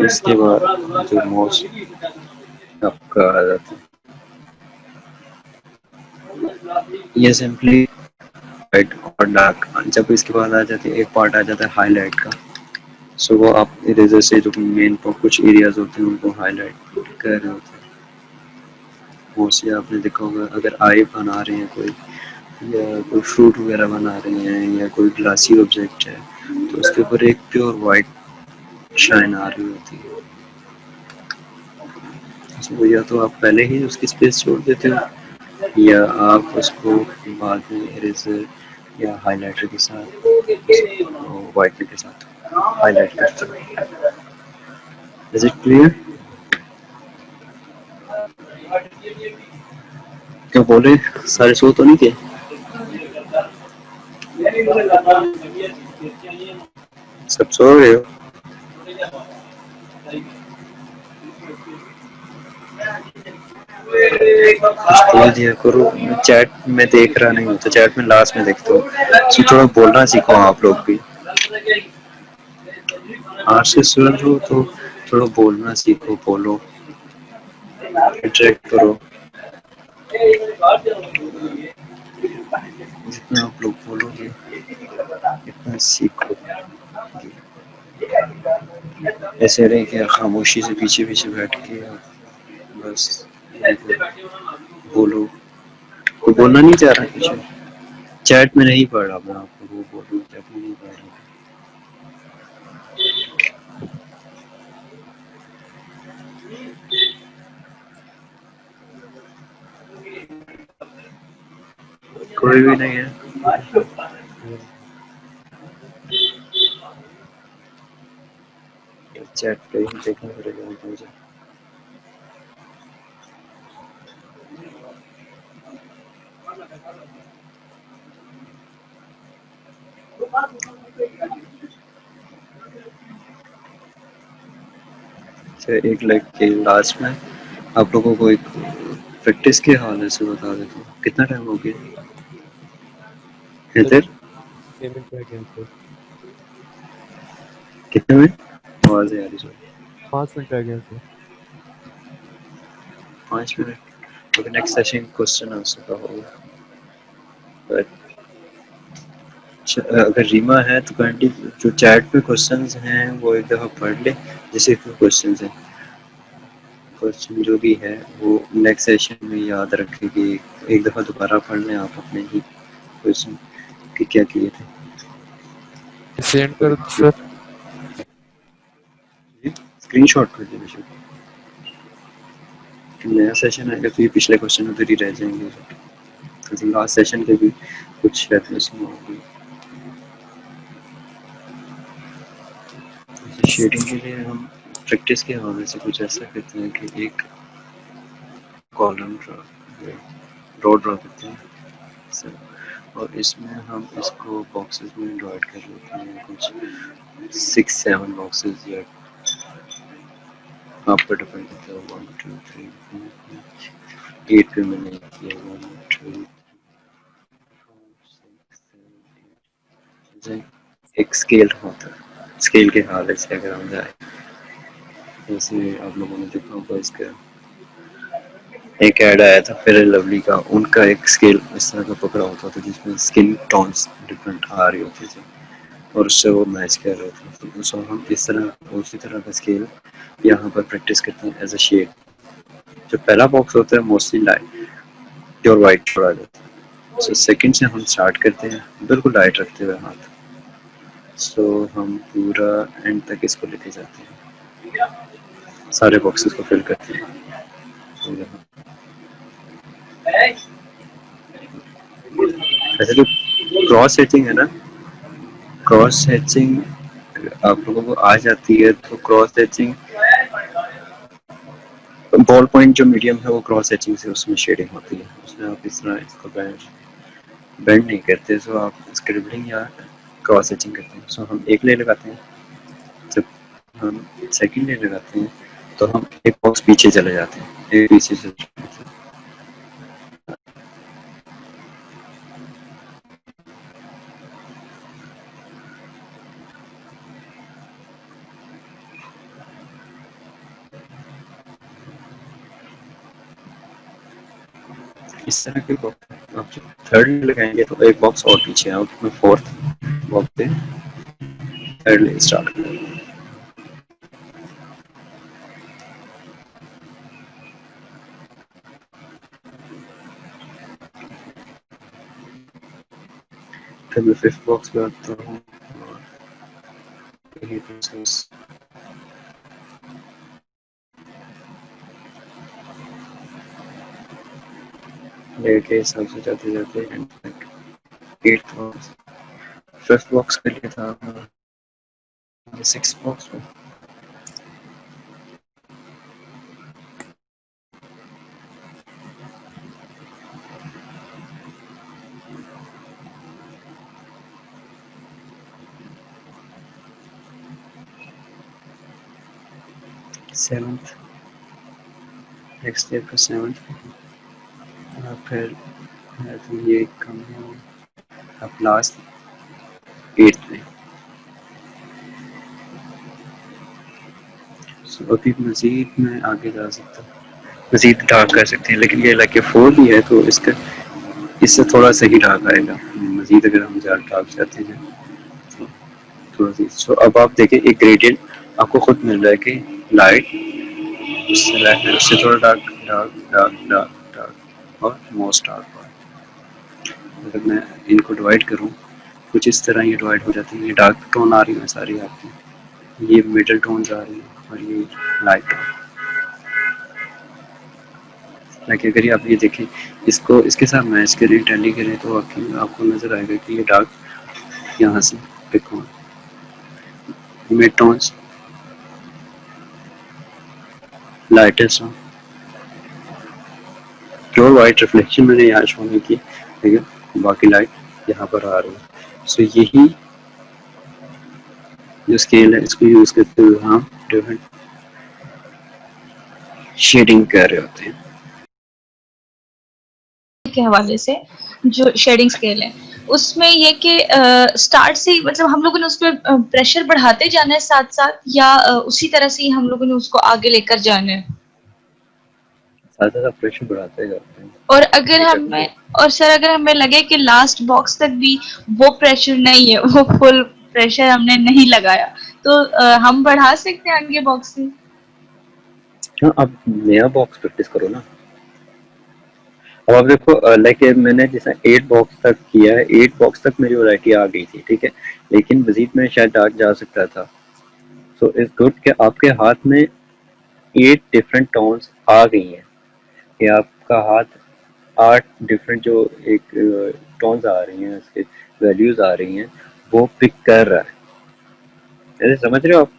A: इसके बाद जो मोस्ट आपका आ जाता है ये सिंपली वाइट और डार्क। जब इसके बाद आ जाती है एक पार्ट आ जाता है हाईलाइट का। सो वो आप इरेजर से जो मेन कुछ एरियाज होते हैं उनको हाईलाइट कर रहे होते हैं। मोस्टली आपने देखा होगा अगर आई बना रहे हैं कोई या कोई फ्रूट वगैरह बना रहे हैं या कोई ग्लासी ऑब्जेक्ट है तो उसके ऊपर एक प्योर वाइट शाइन आ रही होती है। तो या तो आप पहले ही उसकी स्पेस छोड़ देते हो या आप उसको बाद में इरेजर या हाइलाइटर के साथ वाइटनर के साथ हाईलाइट करते हो। Is it clear? क्या बोल रहे सारे सो तो नहीं थे? सब सो रहे हो? कुछ बोल दिया करो। चैट में देख रहा नहीं हूँ तो चैट में लास्ट में देखता हूँ। तो थोड़ा बोलना सीखो आप लोग भी। आर्ट्स के स्टूडेंट हो तो थोड़ा बोलना सीखो, बोलो, इंटरेक्ट करो। जितना आप लोग बोलोगे इतना सीखो। ऐसे रहे कि खामोशी से पीछे पीछे बैठ के बस बोलो। कोई बोलना नहीं चाह रहा पीछे? चैट में नहीं पढ़ रहा मैं आपको, वो बोलो चैट में नहीं पढ़ रहा। कोई भी नहीं है। चैट पे ही देखना पड़ेगा मुझे। अच्छा एक लाइक के लास्ट में आप लोगों को एक प्रैक्टिस के हवाले से बता देता हूँ। कितना टाइम हो गया इधर?
B: पेमेंट रह गया सर।
A: कितने में आवाज आ रही? सॉरी
B: 5 मिनट रह गया सर।
A: 5 मिनट। तो नेक्स्ट सेशन क्वेश्चन आंसर का होगा। But, अगर रीमा है तो काइंडली जो चैट पे क्वेश्चंस हैं वो एक दफ़ा पढ़ ले। जैसे क्वेश्चंस हैं, क्वेश्चन जो भी है वो नेक्स्ट सेशन में याद रखें कि एक दफ़ा दोबारा पढ़ लें आप अपने ही क्वेश्चन कि क्या किए थे।
B: सेंड कर दो सर।
A: स्क्रीनशॉट कर देना शुरू। नया सेशन आएगा तो ये पिछले क्वेश्चन उधर ही रह जाएंगे। तो लास्ट सेशन के भी कुछ रेफरेंस होगी। शेडिंग के लिए हम प्रैक्टिस के हवाले से कुछ ऐसा करते हैं कि एक कॉलम ड्रॉ करते हैं और इसमें हम इसको बॉक्सेस में डिवाइड कर लेते हैं। कुछ 6-7 बॉक्सेस या आप पर डिपेंड करता है। 1 2 3 4 8 पे मैंने किया 1 2 एक स्केल होता है। स्केल के हवाले से अगर हम जाए जैसे आप लोगों ने देखा होगा इसका एक ऐड आया था फेयर लवली का। उनका एक स्केल इस तरह का पकड़ा होता था जिसमें स्किन टोन्स डिफरेंट आ रही होती थी और उससे वो मैच कर रहे थे। तो सो हम इस तरह उसी तरह का स्केल यहाँ पर प्रैक्टिस करते हैं एज अ शेड। जो पहला बॉक्स होता है मोस्टली लाइट प्योर वाइट छोड़ा जाता है। सो सेकंड से हम स्टार्ट करते हैं बिल्कुल लाइट रखते हुए हाथ। सो हम पूरा एंड तक इसको लेके जाते हैं, सारे बॉक्सेस को फिल करते हैं। वैसे तो क्रॉस हैचिंग है ना, क्रॉस हैचिंग आप लोगों को आ जाती है तो क्रॉस हैचिंग बॉल पॉइंट जो मीडियम है वो क्रॉस हैचिंग से उसमें शेडिंग होती है, उसमें आप इस तरह इसको बेंड नहीं करते, सो आप स्क्रिबलिंग या क्रॉस हैचिंग करते हैं। सो हम एक ले लगाते हैं, जब हम सेकंड ले लगाते हैं तो हम एक बॉक्स पीछे चले जाते हैं, एक पीछे से इस तरह के बॉक्स आप जब थर्ड लगाएंगे तो एक बॉक्स और पीछे आओ, तो मैं फोर्थ बॉक्स पे थर्ड ले स्टार्ट करूँगा। फिर मैं फिफ्थ बॉक्स पे आता हूँ और यही प्रोसेस लेयर के हिसाब से जाते जाते एंड तक एट्थ बॉक्स, फिफ्थ बॉक्स के लिए था सिक्स बॉक्स में, सेवन्थ नेक्स्ट ईयर का सेवन्थ, और फिर तो ये कम है अब लास्ट एट्थ में। सो अभी मज़ीद मैं आगे जा सकता हूँ, मज़ीद डार्क कर सकते हैं, लेकिन ये लाइक फोर भी है तो इसका इससे थोड़ा सा ही डार्क आएगा, मज़ीद अगर हम ज़्यादा डार्क चाहते हैं तो थोड़ा सी। सो अब आप देखें एक ग्रेडियंट आपको खुद मिल रहा है कि लाइट उससे थोड़ा dark dark dark dark dark और मोस्ट डार्क। अगर मैं इनको डिवाइड करूँ कुछ इस तरह ये डिवाइड हो जाती है, ये डार्क टोन आ रही है सारी आपकी, ये मिडल टोन आ रही है और ये लाइट टोन। ताकि अगर ये आप ये देखें इसको इसके साथ मैच करें टैली करें तो आपको नज़र आएगा कि ये डार्क यहाँ से पिक हो, mid tones lightest tone, pure white reflection मैंने यहाँ शो नहीं की, लेकिन बाकी लाइट यहाँ पर आ रही है। सो यही जो स्केल है इसको यूज़ करते हुए हम डिफरेंट शेडिंग कर रहे होते हैं।
C: के हवाले से जो शेडिंग स्केल है उसमें ये कि स्टार्ट से मतलब हम लोगों ने उस पर प्रेशर बढ़ाते जाना है साथ साथ, या उसी तरह से ही हम लोगों ने उसको आगे लेकर जाना है?
A: साथ साथ प्रेशर बढ़ाते जाते हैं।
C: और अगर हमें और सर अगर हमें लगे कि लास्ट बॉक्स तक भी वो प्रेशर नहीं है, वो फुल प्रेशर हमने नहीं लगाया, तो हम बढ़ा सकते हैं आगे बॉक्स से?
A: हाँ, अब नया बॉक्स प्रैक्टिस करो ना। अब आप देखो लाइक मैंने जैसा 8 बॉक्स तक किया है, 8 बॉक्स तक मेरी वैरायटी आ गई थी, ठीक है, लेकिन मजीद में शायद डार्क जा सकता था। सो इट्स गुड कि आपके हाथ में 8 डिफरेंट टोन्स आ गई हैं, कि आपका हाथ 8 डिफरेंट जो एक टोन्स आ रही हैं, उसके वैल्यूज आ रही हैं, वो पिक कर रहा है। ऐसे समझ रहे हो आप?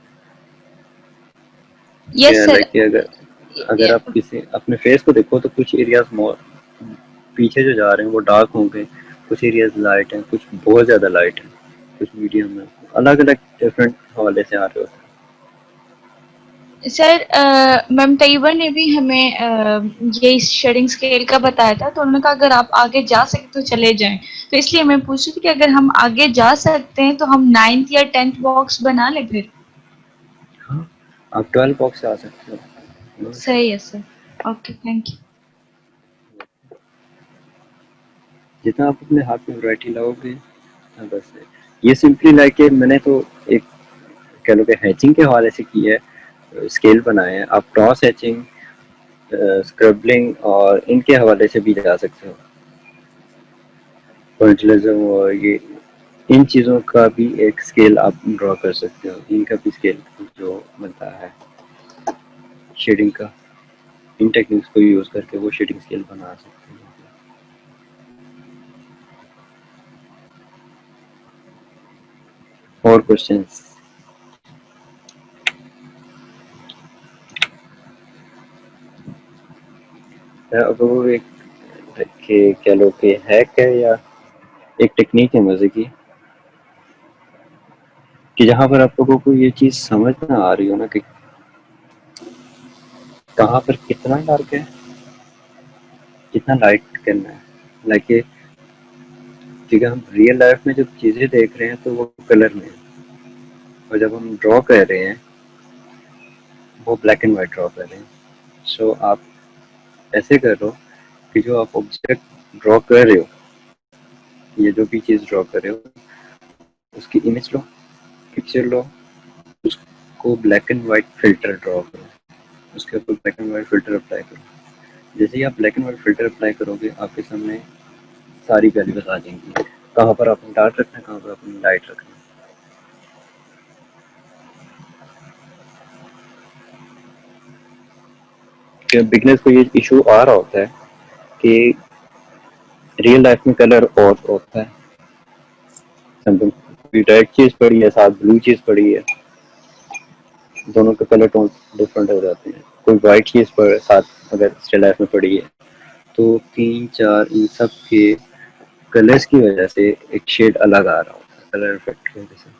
C: Yes sir.
A: लाइक अगर अगर आप किसी अपने फेस को देखो तो कुछ एरियाज पीछे जो जा रहे हैं वो डार्क होंगे, कुछ एरियाज लाइट हैं, कुछ बहुत ज़्यादा लाइट हैं, कुछ मीडियम है, अलग अलग डिफरेंट हवाले से आ रहे होते
C: सर मैम तैयबा ने भी हमें ये शेडिंग स्केल का बताया था, तो उन्होंने कहा अगर आप आगे जा सकते तो चले जाएं, तो इसलिए मैं पूछ रही थी कि अगर हम आगे जा सकते हैं तो हम 9th या 10th बॉक्स बना लें फिर?
A: हैं। हाँ, आप 12 बॉक्स से आ सकते हो।
C: सही है सर। Okay, thank you.
A: जितना आप अपने हाथ में वैरायटी लाओगे, हाँ, बस ये सिंपली लाइक मैंने तो एक कह लो कि हैचिंग के हवाले से की है, स्केल बनाए हैं, आप क्रॉस हैचिंग स्क्रबलिंग और इनके हवाले से भी जा सकते हो, पोइंटिलिज्म और ये इन चीज़ों का भी एक स्केल आप ड्रॉ कर सकते हो, इनका भी स्केल जो बनता है शेडिंग का, इन टेक्निक्स को यूज़ करके वो शेडिंग स्केल बना सकते हैं। और क्वेश्चंस? अब वो एक कह लो कि हैक है या एक टेक्निक है मजे की, कि जहाँ पर आप लोगों को ये चीज समझ ना आ रही हो ना कि कहाँ पर कितना डार्क है, कितना लाइट करना है। लाइक ठीक है, हम रियल लाइफ में जब चीजें देख रहे हैं तो वो कलर में है, और जब हम ड्रॉ कर रहे हैं वो ब्लैक एंड व्हाइट ड्रॉ कर रहे हैं। सो आप ऐसे कर लो कि जो आप ऑब्जेक्ट ड्रॉ कर रहे हो, ये जो भी चीज ड्रॉ कर रहे हो, उसकी इमेज लो, पिक्चर लो, उसको black and white filter draw करो, उसके ऊपर black and white filter apply करो। जैसे ही आप black and white filter apply करोगे, आपके सामने सारी वैल्यूज आ जाएंगी, कहाँ पर आपने डार्क रखना है, कहाँ पर आपने लाइट रखना है। बिगनर्स को ये इशू आ रहा होता है कि रियल लाइफ में कलर और होता है, कोई रेड चीज पड़ी है साथ ब्लू चीज पड़ी है, दोनों के कलर टोन डिफरेंट हो जाते हैं। कोई वाइट चीज पर साथ अगर स्टिल लाइफ में पड़ी है, तो 3-4 इन सब के कलर्स की वजह से एक शेड अलग आ रहा होता है, कलर इफेक्ट की वजह से।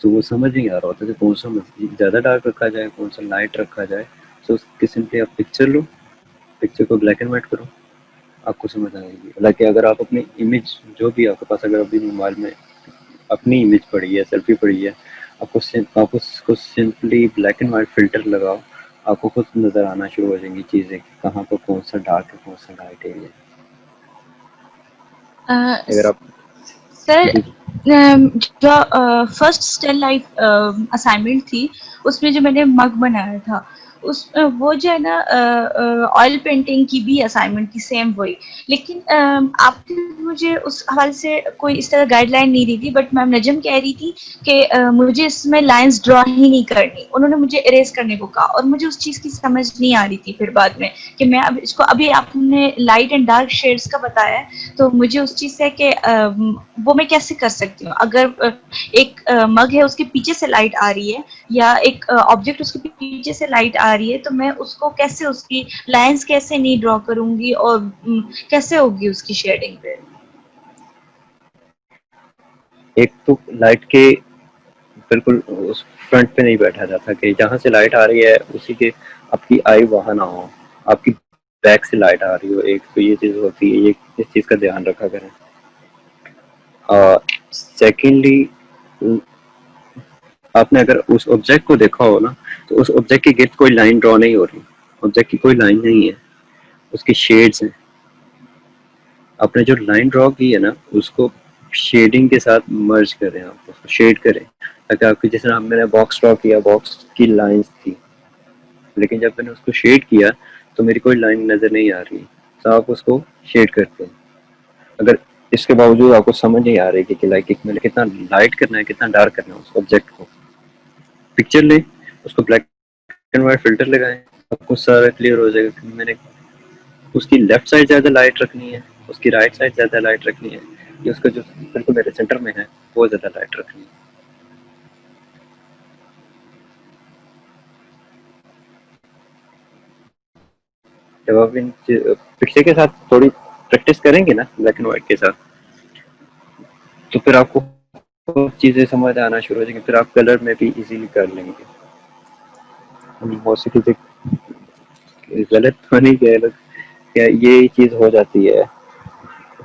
A: तो वो समझ नहीं आ रहा होता कि कौन सा ज़्यादा डार्क रखा जाए, कौन सा लाइट रखा जाए। तो उसकी सिंपली आप पिक्चर लो, पिक्चर को ब्लैक एंड व्हाइट करो, आपको समझ आएगी। हालांकि अगर आप अपनी इमेज जो भी आपके पास, अगर अभी मोबाइल में अपनी इमेज पड़ी है, सेल्फी पड़ी है, आप उसको simply black and white filter लगाओ, आपको खुद नज़र आना शुरू हो जाएंगी चीज़ें, कहाँ पर कौन सा डार्क है, कौन सा लाइट एरिया है। अगर आप
C: सर, जो फर्स्ट स्टिल लाइफ असाइनमेंट थी, उसमें जो मैंने मग बनाया था, उस वो जो है ना ऑयल पेंटिंग की भी असाइनमेंट थी, सेम वही। लेकिन आपने मुझे उस हवाले से कोई इस तरह गाइडलाइन नहीं दी थी, बट मैम नजम कह रही थी कि मुझे इसमें लाइंस ड्रॉ ही नहीं करनी, उन्होंने मुझे इरेज करने को कहा, और मुझे उस चीज़ की समझ नहीं आ रही थी फिर बाद में कि मैं अब इसको, अभी आपने लाइट एंड डार्क शेड्स का बताया है, तो मुझे उस चीज़ से कि वो मैं कैसे कर सकती हूँ। अगर एक मग है, उसके पीछे से लाइट आ रही है, या एक ऑब्जेक्ट उसके पीछे से लाइट आ रही है, तो मैं उसको कैसे, उसकी लाइंस कैसे नहीं ड्रॉ करूंगी, और कैसे होगी उसकी शेडिंग पे।
A: एक तो लाइट के बिल्कुल उस फ्रंट पे नहीं बैठा जाता कि जहाँ से लाइट आ रही है उसी के आपकी आई वहाँ ना हो, आपकी बैक से लाइट आ रही हो। एक तो ये चीज़ होती है, ये इस चीज़ का ध्यान रखा करें। सेकेंडली, आपने अगर उस ऑब्जेक्ट को देखा हो ना, तो उस ऑब्जेक्ट के गिर्द कोई लाइन ड्रॉ नहीं हो रही, ऑब्जेक्ट की कोई लाइन नहीं है, उसकी शेड्स हैं। आपने जो लाइन ड्रॉ की है ना, उसको शेडिंग के साथ मर्ज करें, आप उसको शेड करें, ताकि आपकी, जैसे मैंने बॉक्स ड्रॉ किया, बॉक्स की लाइंस थी, लेकिन जब मैंने उसको शेड किया तो मेरी कोई लाइन नज़र नहीं आ रही, तो आप उसको शेड करते हैं। अगर इसके बावजूद आपको समझ नहीं आ रही कि लाइक मैंने कितना लाइट करना है, कितना डार्क करना है उस ऑब्जेक्ट को, पिक्चर लें, उसको ब्लैक एंड व्हाइट फिल्टर लगाएं, आपको सारा क्लियर हो जाएगा कि मैंने उसकी लेफ्ट साइड ज़्यादा लाइट रखनी है, उसकी राइट साइड ज़्यादा लाइट रखनी है, या उसका जो बिल्कुल मेरे सेंटर में है वो ज़्यादा लाइट रखनी है। जब आप इन पिक्चर के साथ थोड़ी प्रैक्टिस करेंगे ना, ब्लैक एंड व्हाइट के साथ, तो फिर आपको चीज़ें समझ आना शुरू हो जाएंगी, फिर आप कलर में भी इजीली कर लेंगे। बहुत सी चीज़ें गलत तो नहीं कह रहे, क्या ये चीज़ हो जाती है।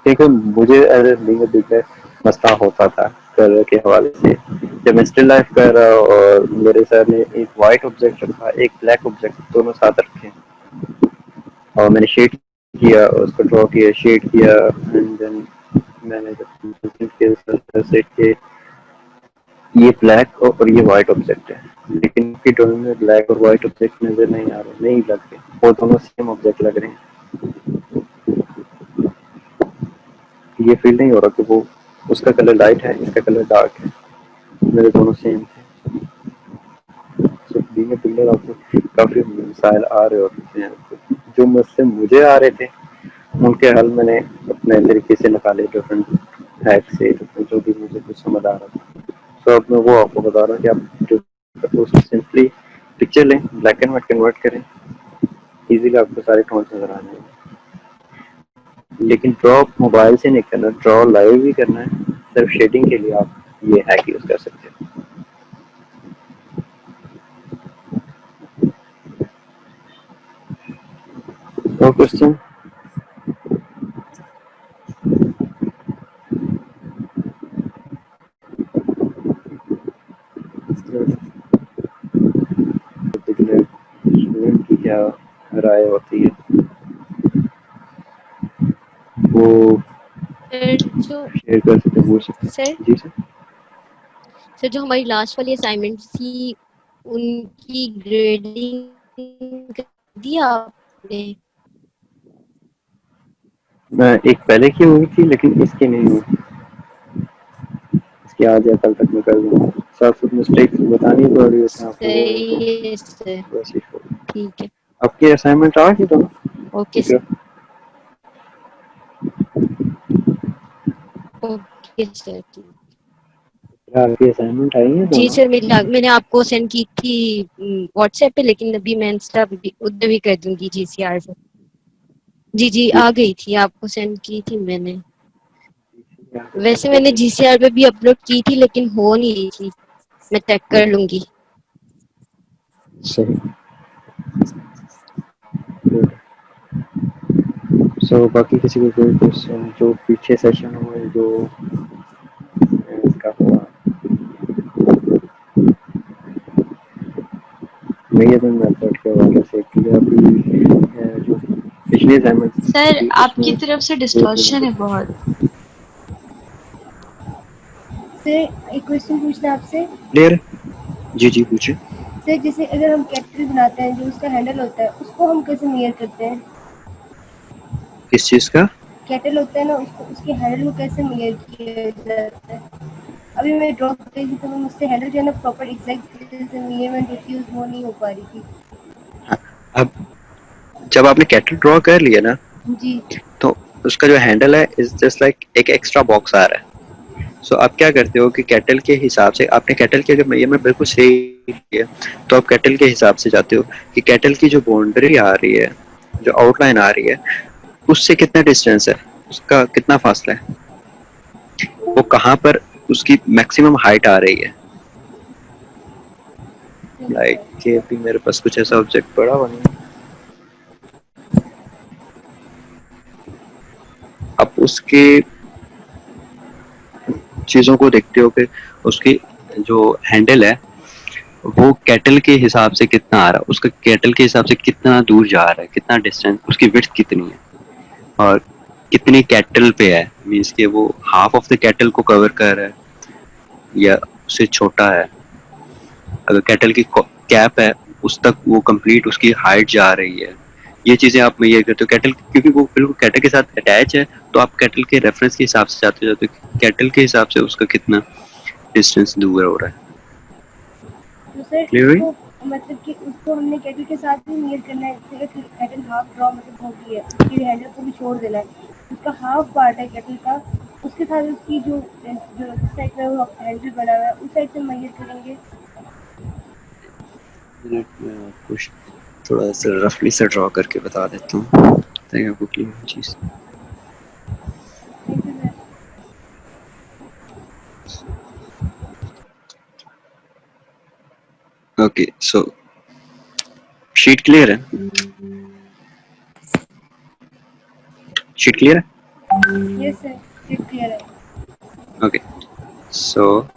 A: देखो, मुझे एज ए बिगनर मसला होता था कलर के हवाले से, जब मैं स्टिल लाइफ कर रहा हूँ और मेरे सर ने एक वाइट ऑब्जेक्ट रखा, एक ब्लैक ऑब्जेक्ट, दोनों साथ रखे, और मैंने शेड किया, उसको ड्रॉ किया, शेड किया, एंड देन मैंने सेट के ये ब्लैक और ये वाइट ऑब्जेक्ट है, लेकिन उनकी ड्राइंग में ब्लैक और वाइट ऑब्जेक्ट नजर नहीं आ रहे, नहीं लग रहे, वो दोनों सेम ऑब्जेक्ट लग रहे हैं। ये फील नहीं हो रहा कि वो उसका कलर लाइट है, इसका कलर डार्क है, मेरे दोनों सेम थे। तो बीइंग ए बिल्डर आपको काफी मसाइल आ रहे होते हैं, जो मुझसे मुझे आ रहे थे, उनके हल मैंने अपने तरीके से निकाले, डिफरेंट हैक से जो भी मुझे कुछ समझ आ रहा था। तो अब मैं वो आपको बता रहा हूँ कि आप जो उसको सिंपली पिक्चर लें, ब्लैक एंड व्हाइट कन्वर्ट करें, इजीली आपको सारे टोन्स नजर आ जाएंगे। लेकिन ड्रॉ मोबाइल से नहीं करना, ड्रॉ लाइव ही करना है। सिर्फ शेडिंग के लिए आप ये हैक यूज कर सकते हैं। और क्वेश्चन? स्टूडेंट की क्या राय होती है वो
D: सर जो
A: शेयर कर सकते, पूछ सकते
D: सर
A: हैं। जी सर।
D: सर जो हमारी लास्ट वाली असाइनमेंट थी उनकी ग्रेडिंग कर दी आपने?
A: मैं एक पहले की हुई थी लेकिन इसकी नहीं हुई। इसके आज या कल तक मैं कर दूंगा। साफ सुथ मिस्टेक्स बतानी पड़ी होती है आपको
D: सही है सर,
A: तो वैसे ही।
D: ठीक है।
A: आपकी असाइनमेंट आ गई तो
D: ओके सर, ओके सर, ठीक।
A: आपकी असाइनमेंट आई है
D: जी
A: दोनों?
D: सर, मैंने आपको सेंड की थी व्हाट्सएप पे, लेकिन अभी मैं इंस्टा भी उधर भी कर दूंगी जीसीआर पे। जी जी आ गई थी, आपको सेंड की थी मैंने। वैसे मैंने जीसीआर पे भी अपलोड की थी लेकिन हो नहीं रही थी, मैं चेक कर लूंगी।
A: सही। सो बाकी किसी को कोई क्वेश्चन जो पीछे सेशन हुए जो इसका हुआ मेजरमेंट मेथड के हवाले से कि अभी जो पिछले असाइनमेंट
C: सर
A: थी
C: आपकी
A: उसमें
C: तरफ से
A: दो तीन
C: डिस्टॉर्शन है बहुत।
E: सर एक क्वेश्चन पूछना आपसे।
A: क्लियर? जी जी पूछे।
E: सर जैसे अगर हम कैटल बनाते हैं, जो उसका हैंडल होता है उसको हम कैसे मेजर करते हैं?
A: किस चीज का?
E: कैटल होता है ना, उसको उसके हैंडल को कैसे मेजर किया जाता है? अभी मैं ड्रॉ कर रही थी तो मैं मुझसे हैंडल जो है ना प्रॉपर एग्जैक्ट जैसे मेजरमेंट होती है वो नहीं हो पा रही थी।
A: अब जब आपने कैटल ड्रॉ कर लिया ना
E: जी
A: तो उसका जो हैंडल है इज जस्ट लाइक एक एक्स्ट्रा बॉक्स आ रहा है। सो आप क्या करते हो कि कैटल के हिसाब से आपने कैटल की अगर मेजरमेंट बिल्कुल सही है तो आप कैटल के हिसाब से जाते हो कि कैटल की जो बाउंड्री आ रही है, जो आउटलाइन आ रही है, उससे कितना डिस्टेंस है, उसका कितना फासला है, वो कहाँ पर उसकी मैक्सिमम हाइट आ रही है।
E: सही
A: लाइक
E: है।
A: कि अभी मेरे पास कुछ ऐसा ऑब्जेक्ट पड़ा हुआ नहीं है। आप उसके चीज़ों को देखते हो कि उसकी जो हैंडल है वो कैटल के हिसाब से कितना आ रहा है, उसका कैटल के हिसाब से कितना दूर जा रहा है, कितना डिस्टेंस, उसकी विड्थ कितनी है और कितनी कैटल पे है। मीन्स के वो हाफ ऑफ द कैटल को कवर कर रहा है या उससे छोटा है। अगर कैटल की कैप है उस तक वो कंप्लीट उसकी हाइट जा रही है। ये चीजें आप ये करते हो कैटल, क्योंकि वो बिल्कुल कैटल के साथ अटैच है तो आप कैटल के रेफरेंस के हिसाब से जाते हो कैटल के हिसाब से उसका कितना डिस्टेंस दूर हो रहा है।
E: तो सर
A: क्लियर हुई?
E: उसको मतलब कि उसको हमने कैटल के साथ ही मेजर करना है। जैसे कि कैटल हाफ ड्रॉ मतलब हो गई है, उसके हैंडल को भी छोड़ देना है, उसका हाफ पार्ट है कैटल का, उसके साथ उसकी जो जो जिस साइड में वो हैंडल बना हुआ है उस साइड से मेजर करेंगे।
A: मिनट में आपको थोड़ा सा रफली सा ड्रॉ करके बता देता हूँ ताकि आपको क्लियर हो चीज़।
E: Thank you sir.
A: Okay so sheet clear है? शीट क्लियर है?
E: यस सर, शीट क्लियर है।
A: ओके सो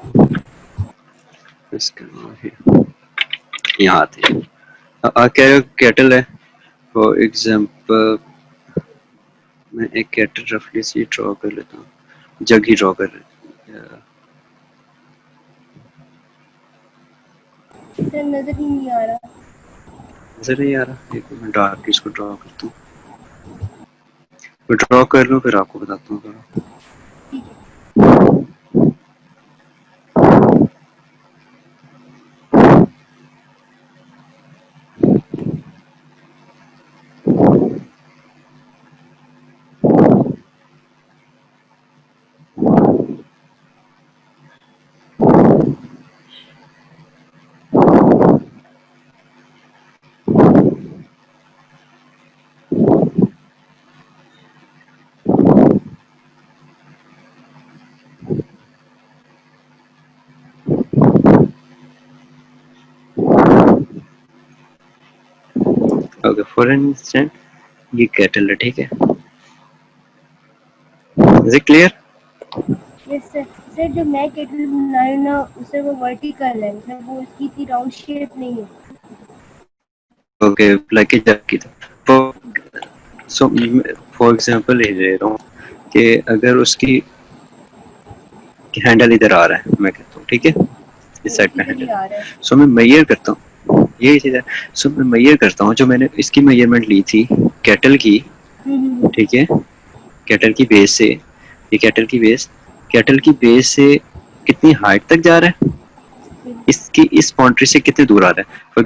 A: यहाँ आते हैं। क्या कैटल है फॉर एग्जांपल, मैं एक कैटल रफली सी ड्रॉ कर लेता हूँ, जग ही ड्रॉ कर
E: सर नजर ही नहीं आ रहा।
A: नजर नहीं आ रहा। एक मैं डार्क इसको ड्रॉ करता हूँ, मैं ड्रॉ कर लूँ फिर आपको बताता हूँ।
E: ठीक है।
A: ओके, फॉर इंस्टेंट ये कैटल है, ठीक है, is it clear?
E: Yes sir. Sir जो मैं केटल बना रही हूँ ना उसे वो वर्टिकल है, मतलब वो इसकी इतनी राउंड शेप नहीं है।
A: ओके, लाइक जब की तो सो फॉर एग्जांपल ले ले रहा हूँ कि अगर उसकी हैंडल इधर आ रहा है, मैं कहता हूँ ठीक है, इस साइड पे
E: इधर ही
A: हैंडल,
E: आ रहा है।
A: सो मैं मेजर करता हूँ, यही चीज़ है। सो मैं मेजर करता हूँ, जो मैंने इसकी मेजरमेंट ली थी कैटल की,
E: हम्म।
A: ठीक है, कैटल की बेस से, ये कैटल की बेस से कितनी हाइट तक जा रहा है, इसकी इस बाउंड्री से कितने दूर आ रहा है। फॉर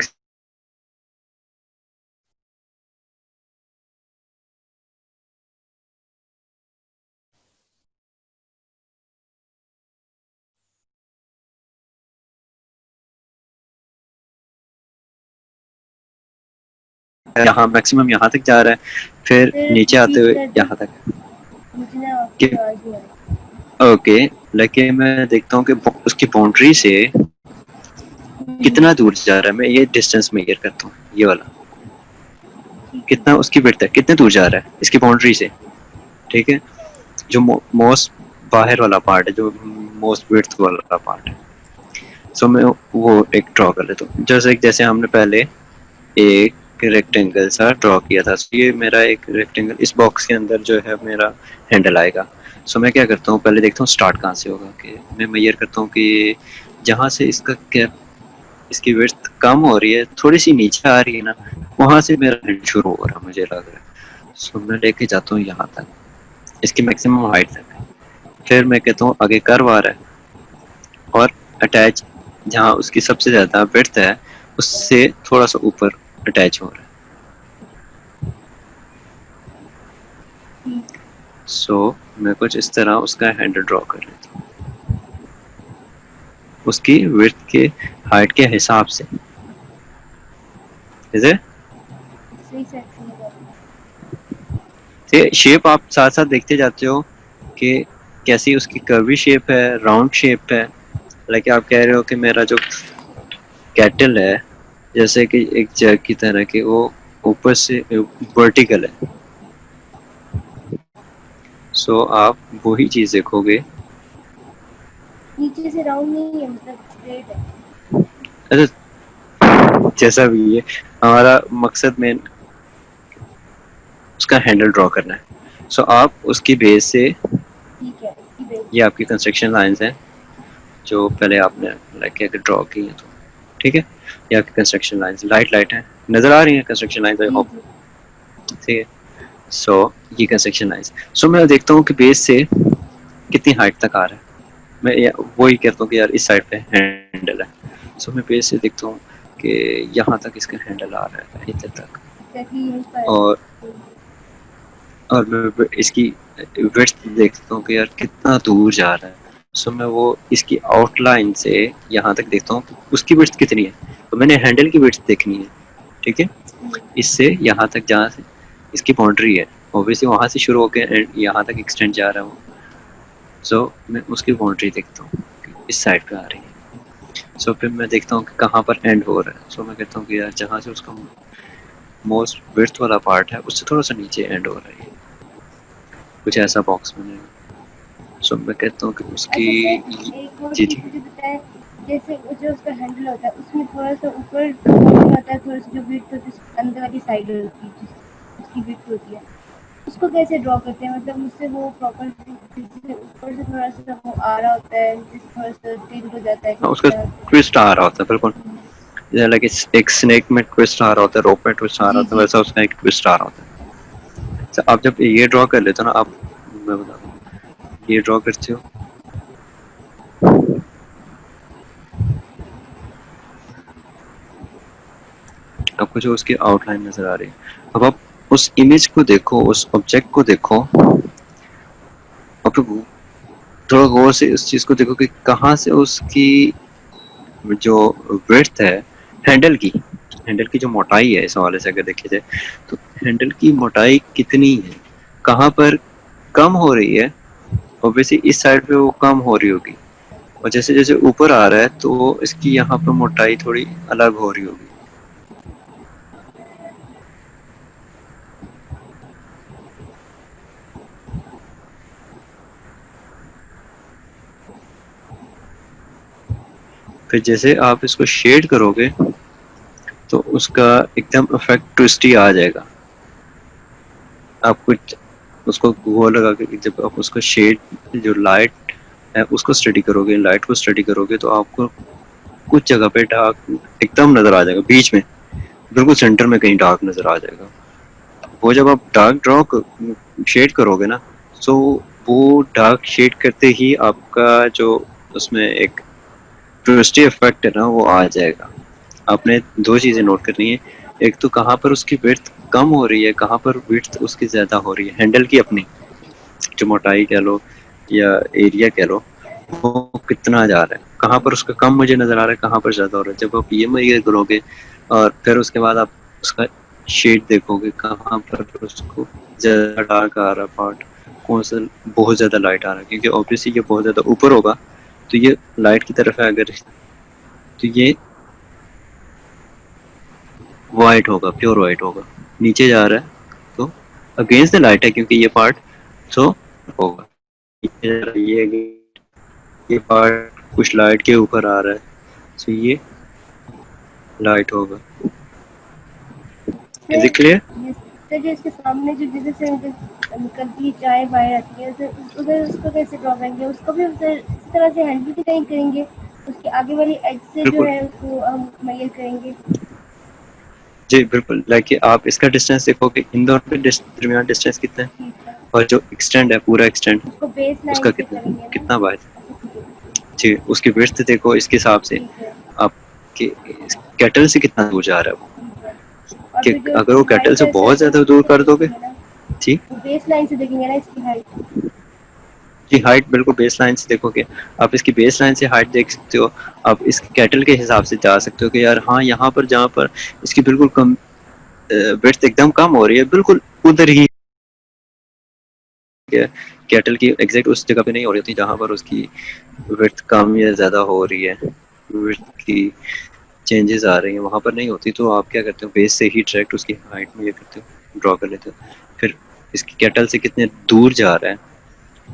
A: यहाँ मैक्सिमम यहाँ तक जा रहा है, फिर
E: सर
A: नीचे आते
E: रिपीट
A: हुए
E: कर दो,
A: यहाँ तक।
E: मुझे ना आपकी
A: कि
E: आवाज नहीं आ रही।
A: ओके, लेकिन मैं देखता हूँ कि उसकी बाउंड्री से कितना दूर जा रहा है, मैं ये डिस्टेंस मेजर करता हूँ, ये वाला
E: ठीक है।
A: कितना उसकी विड्थ है, कितने दूर जा रहा है इसकी बाउंड्री से, ठीक है, जो मोस्ट बाहर वाला पार्ट है, जो मोस्ट विड्थ वाला पार्ट है। सो मैं वो एक ड्रॉ कर लेता हूँ, जैसे हमने पहले एक रेक्टेंगल सा ड्रॉ किया था। So ये मेरा एक रेक्टेंगल, इस बॉक्स के अंदर जो है मेरा हैंडल आएगा। सो मैं क्या करता हूँ, पहले देखता हूँ स्टार्ट कहाँ से होगा, कि मैं मेजर करता हूँ कि जहाँ से इसका कैप, इसकी विड्थ कम हो रही है, थोड़ी सी नीचे आ रही है ना, वहाँ से मेरा हैंड शुरू हो रहा है, मुझे लग रहा है। सो मैं लेके जाता हूँ यहाँ तक, इसकी मैक्सिमम हाइट तक, फिर मैं कहता हूँ आगे कर्व आ रहा है, और अटैच जहाँ उसकी सबसे ज़्यादा विड्थ है उससे थोड़ा सा ऊपर अटैच हो रहा है। सो मैं कुछ इस तरह उसका हैंडल ड्रॉ कर लेता हूँ, उसकी विड्थ के हाइट के हिसाब से, इसे
E: सही सेक्शन है।
A: शेप आप साथ साथ देखते जाते हो कि कैसी उसकी कर्वी शेप है, राउंड शेप है। लाइक आप कह रहे हो कि मेरा जो कैटल है जैसे कि एक जग की तरह कि वो ऊपर से वर्टिकल है। सो आप वही चीज देखोगे,
E: नीचे से राउंड नहीं है, मतलब स्ट्रेट है।
A: अच्छा जैसा भी है, हमारा मकसद में उसका हैंडल ड्रॉ करना है। सो आप उसकी बेस से,
E: ठीक है, इसकी बेस।
A: ये आपकी कंस्ट्रक्शन लाइंस हैं जो पहले आपने लाइक अगर ड्रॉ की है तो, ठीक है, ये आपकी कंस्ट्रक्शन लाइंस लाइट है, नजर आ रही है कंस्ट्रक्शन लाइंस, आई होप, ठीक है। सो ये कंस्ट्रक्शन लाइंस, सो मैं देखता हूँ कि बेस से कितनी हाइट तक आ रहा है, मैं वही कहता हूँ कि यार इस साइड पे हैंडल है। सो मैं बेस से देखता हूँ कि यहाँ तक इसका हैंडल आ रहा है, इधर तक, और मैं इसकी विड्थ देखता हूँ कि यार कितना दूर जा रहा है। सो मैं वो इसकी आउटलाइन से यहाँ तक देखता हूँ कि उसकी विड्थ कितनी है, तो मैंने हैंडल की विड्थ देखनी है, ठीक है, इससे यहाँ तक जहाँ से इसकी बाउंड्री है, ऑब्वियसली वहाँ से शुरू होकर यहाँ तक एक्सटेंड जा रहा है वो। सो मैं उसकी बाउंड्री देखता हूँ इस साइड पे आ रही है। सो फिर मैं देखता हूँ कि कहाँ पर एंड हो रहा है। सो मैं कहता हूँ कि यार जहाँ से उसका मोस्ट विड्थ वाला पार्ट है उससे थोड़ा सा नीचे एंड हो रहा है, कुछ ऐसा बॉक्स बनेगा। सो मैं कहता हूँ कि उसकी
E: एक और
A: जी
E: चीज
A: जी
E: मुझे बताएं, जैसे जो उसका हैंडल होता है उसमें थोड़ा सा ऊपर होता है, थोड़ा सा जो विड्थ होती है अंदर वाली साइड होती है, उसकी विड्थ होती है, उसको कैसे ड्रॉ करते हैं, मतलब उससे वो प्रॉपर ऊपर से थोड़ा सा वो आ रहा होता है, जैसे थोड़ा सा टिल्ट हो जाता है
A: उसका ट्विस्ट आ रहा होता है, बिल्कुल लाइक एक स्नेक में ट्विस्ट आ रहा होता है, रोप में ट्विस्ट आ रहा होता है, वैसा उसका एक ट्विस्ट आ रहा होता है। तो आप जब ये ड्रॉ कर लेते हो ना, आप, मैं बता दूँ, ये ड्रॉ करते हो, आपको जो उसकी आउटलाइन नजर आ रही है, अब आप उस इमेज को देखो, उस ऑब्जेक्ट को देखो, और फिर थोड़ा गौर से उस चीज को देखो कि कहाँ से उसकी जो विड्थ है हैंडल की जो मोटाई है, इस हवाले से अगर देखी जाए तो हैंडल की मोटाई कितनी है, कहाँ पर कम हो रही है, ऑब्वियसली इस साइड पे वो कम हो रही होगी, और जैसे जैसे ऊपर आ रहा है तो इसकी यहाँ पर मोटाई थोड़ी अलग हो रही होगी। फिर जैसे आप इसको शेड करोगे तो उसका एकदम इफेक्ट ट्विस्टी आ जाएगा। आप कुछ उसको वो लगा के जब आप उसको शेड जो लाइट है उसको स्टडी करोगे, लाइट को स्टडी करोगे तो आपको कुछ जगह पे डार्क एकदम नजर आ जाएगा, बीच में बिल्कुल सेंटर में कहीं डार्क नजर आ जाएगा। वो जब आप डार्क ड्रॉ शेड करोगे ना, तो वो डार्क शेड करते ही आपका जो उसमें एक ट्विस्टी इफेक्ट है ना वो आ जाएगा। आपने दो चीजें नोट करनी है, एक तो कहाँ पर उसकी विड्थ कम हो रही है, कहाँ पर विड्थ उसकी ज्यादा हो रही है, हैंडल की अपनी जो मोटाई कह लो या एरिया कह लो, वो कितना जा रहा है, कहाँ पर उसका कम मुझे नजर आ रहा है, कहाँ पर ज्यादा हो रहा है। जब आप ये मेजर करोगे और फिर उसके बाद आप उसका शेड देखोगे, कहाँ पर उसको ज्यादा डार्क आ रहा है पार्ट, कौन सा बहुत ज्यादा लाइट आ रहा है, क्योंकि ऑब्वियसली ये बहुत ज्यादा ऊपर होगा तो ये लाइट की तरफ है, अगर तो ये वाइट होगा, प्योर वाइट होगा। नीचे जा रहा है तो अगेंस्ट द लाइट है, क्योंकि ये पार्ट तो होगा। ये पार्ट कुछ लाइट के ऊपर आ रहा है तो ये लाइट होगा। Is it clear?
E: सर जो इसके सामने जो जैसे से निकलती चाय बाहर आती है तो उधर उसको कैसे ड्रॉ करेंगे, उसको भी सर इसी तरह से हैंडल की तरह करेंगे, उसके आगे वाली एज से जो
A: बिल्कुल
E: है उसको हम मेजर करेंगे।
A: जी, बिल्कुल। लाइक आप इसका डिस्टेंस देखोगे, इन दोनों के दरमियान डिस्टेंस कितना है,
E: ठीक है,
A: और जो एक्सटेंड है पूरा एक्सटेंड
E: उसको बेस लाइन
A: उसका
E: से
A: कितना
E: करेंगे ना।
A: कितना बाय
E: अच्छा, ठीक है,
A: जी, उसकी विड्थ देखो, इसके हिसाब से
E: ठीक है,
A: आपके कैटल से कितना दूर जा रहा है वो,
E: ठीक है। और
A: कि
E: फिर जो
A: अगर
E: इसकी
A: वो कैटल
E: हाइट
A: से
E: है सर
A: बहुत
E: वो
A: ज्यादा दूर
E: उसको
A: कर दोगे,
E: देखेंगे ना,
A: जी
E: वो बेस लाइन से देखेंगे ना इसकी हाइट।
A: जी, हाइट बिल्कुल बेस लाइन से देखोगे। आप इसकी बेस लाइन से हाइट देख सकते हो, आप इसके कैटल के हिसाब से जा सकते हो कि यार हाँ, यहाँ पर जहाँ पर इसकी बिल्कुल कम विड्थ एकदम कम हो रही है, बिल्कुल उधर ही कैटल की एग्जैक्ट उस जगह पे नहीं हो रही थी जहाँ पर उसकी विड्थ कम या ज़्यादा हो रही है, विड्थ की चेंजेस आ रही हैं, वहाँ पर नहीं होती। तो आप क्या करते हो, बेस से ही डायरेक्ट उसकी हाइट में ये करते हो, ड्रॉ कर लेते हो। फिर इसकी कैटल से कितने दूर जा रहा है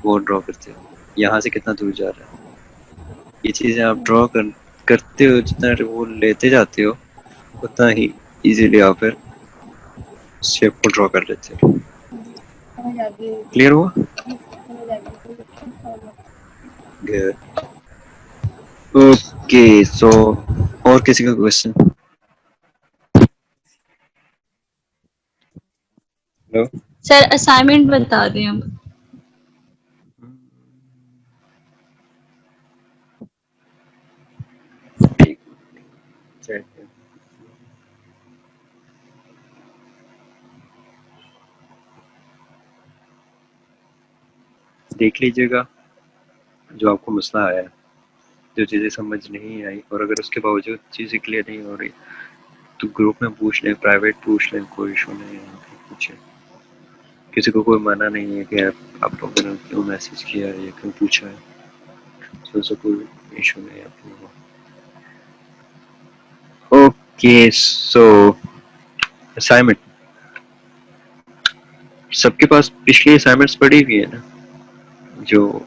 A: वो ड्रॉ करते हो, यहाँ से कितना दूर जा रहा है, ये चीज़ें आप करते हो। जितना वो लेते जाते हो उतना ही इजीली आप फिर शेप को ड्रॉ कर लेते हो।
E: समझ आ गई,
A: क्लियर हुआ?
E: समझ आ गई।
A: गुड। ओके, सो और किसी का क्वेश्चन? हेलो?
C: सर असाइनमेंट बता दें हम।
A: देख लीजिएगा जो आपको मसला आया है, जो चीज़ें समझ नहीं आई, और अगर उसके बावजूद चीज़ें क्लियर नहीं हो रही तो ग्रुप में पूछ लें, प्राइवेट पूछ लें, कोई इशू नहीं है। पूछे, किसी को कोई मना नहीं है कि आप लोगों ने क्यों मैसेज किया है या क्यों पूछा है, तो उससे कोई इशू नहीं है आप लोगों को। ओके, सो असाइनमेंट सबके पास पिछली असाइनमेंट्स पड़ी हुई है ना, जो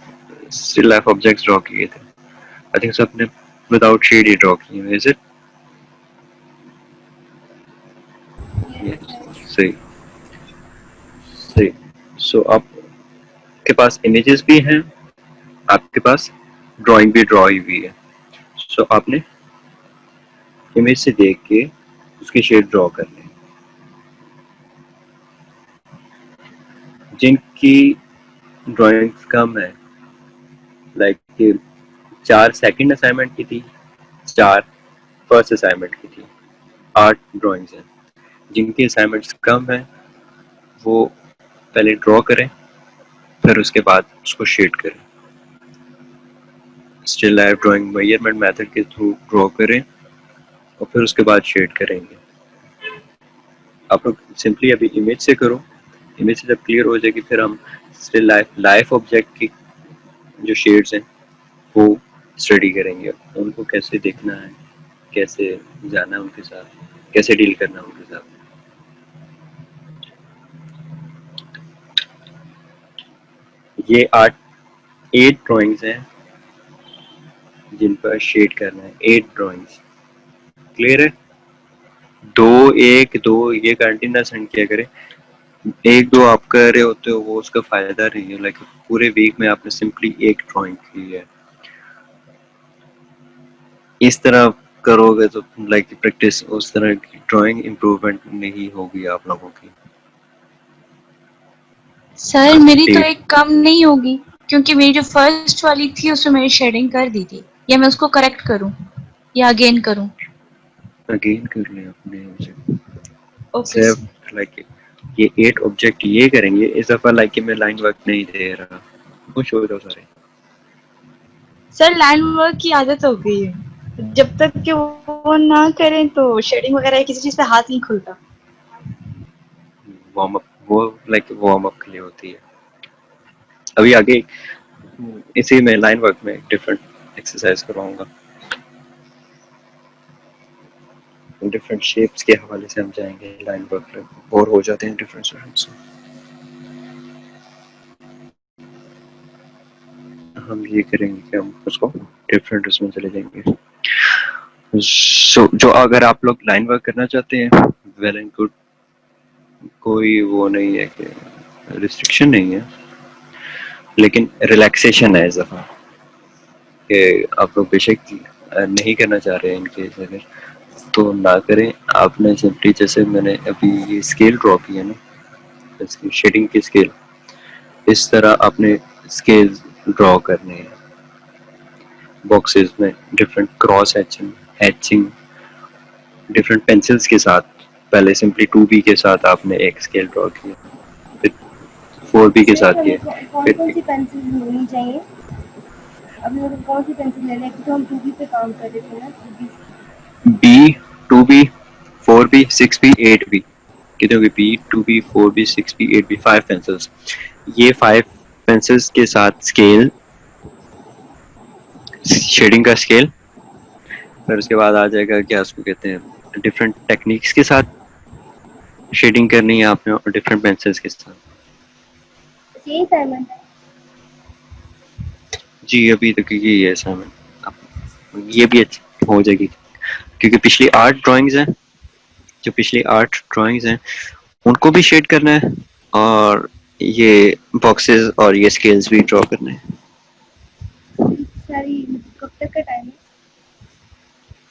A: स्टिल लाइफ ऑब्जेक्ट्स ड्रॉ किए थे। आई थिंक सबने विदाउट शेड ही ड्रॉ किए हैं, इज इट? सही सही। सो आपके पास इमेजेस भी हैं, आपके पास ड्राइंग भी ड्रॉ हुई है। सो आपने इमेज से देख के उसकी शेड ड्रॉ करनी है। जिनकी ड्राइंग्स कम है, लाइक 4 सेकंड असाइनमेंट की थी, 4 फर्स्ट असाइनमेंट की थी, 8 ड्राइंग्स हैं। जिनकी असाइनमेंट्स कम है वो पहले ड्रॉ करें, फिर उसके बाद उसको शेड करें। Still life drawing measurement method के थ्रू ड्रॉ करें और फिर उसके बाद शेड करेंगे। आप लोग सिंपली अभी इमेज से करो, इमेज से जब क्लियर हो जाएगी फिर हम स्टिल लाइफ ऑब्जेक्ट की जो शेड्स हैं वो स्टडी करेंगे, उनको कैसे देखना है, कैसे जाना है उनके साथ, कैसे डील करना है उनके साथ। ये 8 ड्राइंग्स हैं जिन पर शेड करना है, 8 ड्राइंग्स। क्लियर है? 2 1 2 ये कंटिन्यूस एंड किया करें। 1 2 आप कर रहे होते हो वो उसका फायदा नहीं है। लाइक पूरे वीक में आपने सिंपली एक ड्राइंग की है। इस तरह करोगे तो लाइक प्रैक्टिस उस तरह की ड्राइंग इम्प्रूवमेंट नहीं होगी आप लोगों की।
C: सर मेरी तो
A: ठीक।
C: एक कम नहीं होगी, क्योंकि मेरी जो फर्स्ट वाली थी उसमें मैंने शेडिंग कर दी थी। या मैं उसको करेक्ट करूं या अगेन करूं?
A: अगेन कर लें अपने उसे।
C: Okay sir.
A: सिर्फ लाइक ये 8 ऑब्जेक्ट ये करेंगे। इस दफा लाइक मैं लाइन वर्क नहीं दे रहा। खुश हो जाओ सारे।
C: सर लाइन वर्क की आदत हो गई है, जब तक कि वो ना करें तो शेडिंग वगैरह किसी चीज पे हाथ नहीं खुलता।
A: वार्म अप वो लाइक वार्म अप के लिए होती है। अभी आगे इसी में लाइन वर्क में डिफरेंट एक्सरसाइज करवाऊंगा। डिफरेंट शेप्स के हवाले से हम जाएंगे लाइन वर्क में। बोर हो जाते हैं डिफरेंट स्टूडेंट्स। हम ये करेंगे कि हम उसको डिफरेंट उसमें चले जाएंगे। जो अगर आप लोग लाइन वर्क करना चाहते हैं वेल एंड गुड। कोई वो नहीं है कि रिस्ट्रिक्शन नहीं है, लेकिन रिलैक्सेशन है इस दफा कि आप लोग बेशक नहीं करना चाह रहे हैं इनके अगर तो ना करें। आपने सिंपली जैसे मैंने अभी ये स्केल ड्रॉ की है ना, इसकी शेडिंग की स्केल, इस तरह आपने स्केल ड्रॉ करने हैं बॉक्सेस में। Different cross hatching hatching different pencils के साथ। पहले सिंपली 2B के साथ आपने एक स्केल ड्रॉ किया, फिर 4B के
E: सर
A: साथ
E: हमें
A: किया,
E: कौन
A: फिर
E: कौन सी पेंसिल होनी चाहिए? अभी मतलब कौन सी पेंसिल लेना है, क्योंकि हम 2B पे काम कर रहे थे ना, 2B।
A: B 2B 4B 6B 8B कितने होगी? B 2B 4B 6B 8B 5 pencils. ये 5 पेंसिल्स के साथ स्केल, शेडिंग का स्केल। फिर उसके बाद आ जाएगा क्या उसको कहते हैं, डिफरेंट टेक्निक्स के साथ शेडिंग करनी है आपने और डिफरेंट पेंसिल्स के साथ।
E: यही असाइनमेंट है।
A: जी अभी तक यही है असाइनमेंट। ये भी अच्छी हो जाएगी क्योंकि पिछली 8 ड्राइंग्स हैं। जो पिछली 8 ड्राइंग्स हैं उनको भी शेड करना है और ये बॉक्सेस और ये स्केल्स भी ड्रॉ करने हैं।
E: सारी कब तक का टाइम है?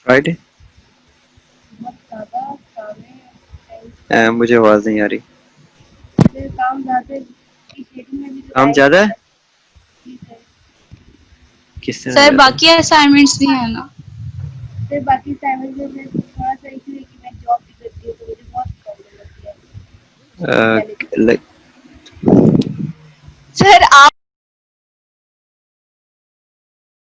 A: फ्राइडे।
E: बहुत ज़्यादा काम है।
A: मुझे आवाज नहीं आ रही।
E: फिर काम ज़्यादा की शेडिंग में भी तो
A: काम
E: आएगा।
A: ज्यादा है?
E: ठीक है।
A: किस तरह
C: सर
A: ज्यादा
C: बाकी असाइनमेंट्स नहीं है ना?
E: फिर बाकी असाइनमेंट में मैं थोड़ा सा इशू है कि मैं जॉब भी करती हूँ, तो मुझे बहुत प्रॉब्लम होती है
A: है?
E: मैनेज करने में।
A: लाइक
C: सर आप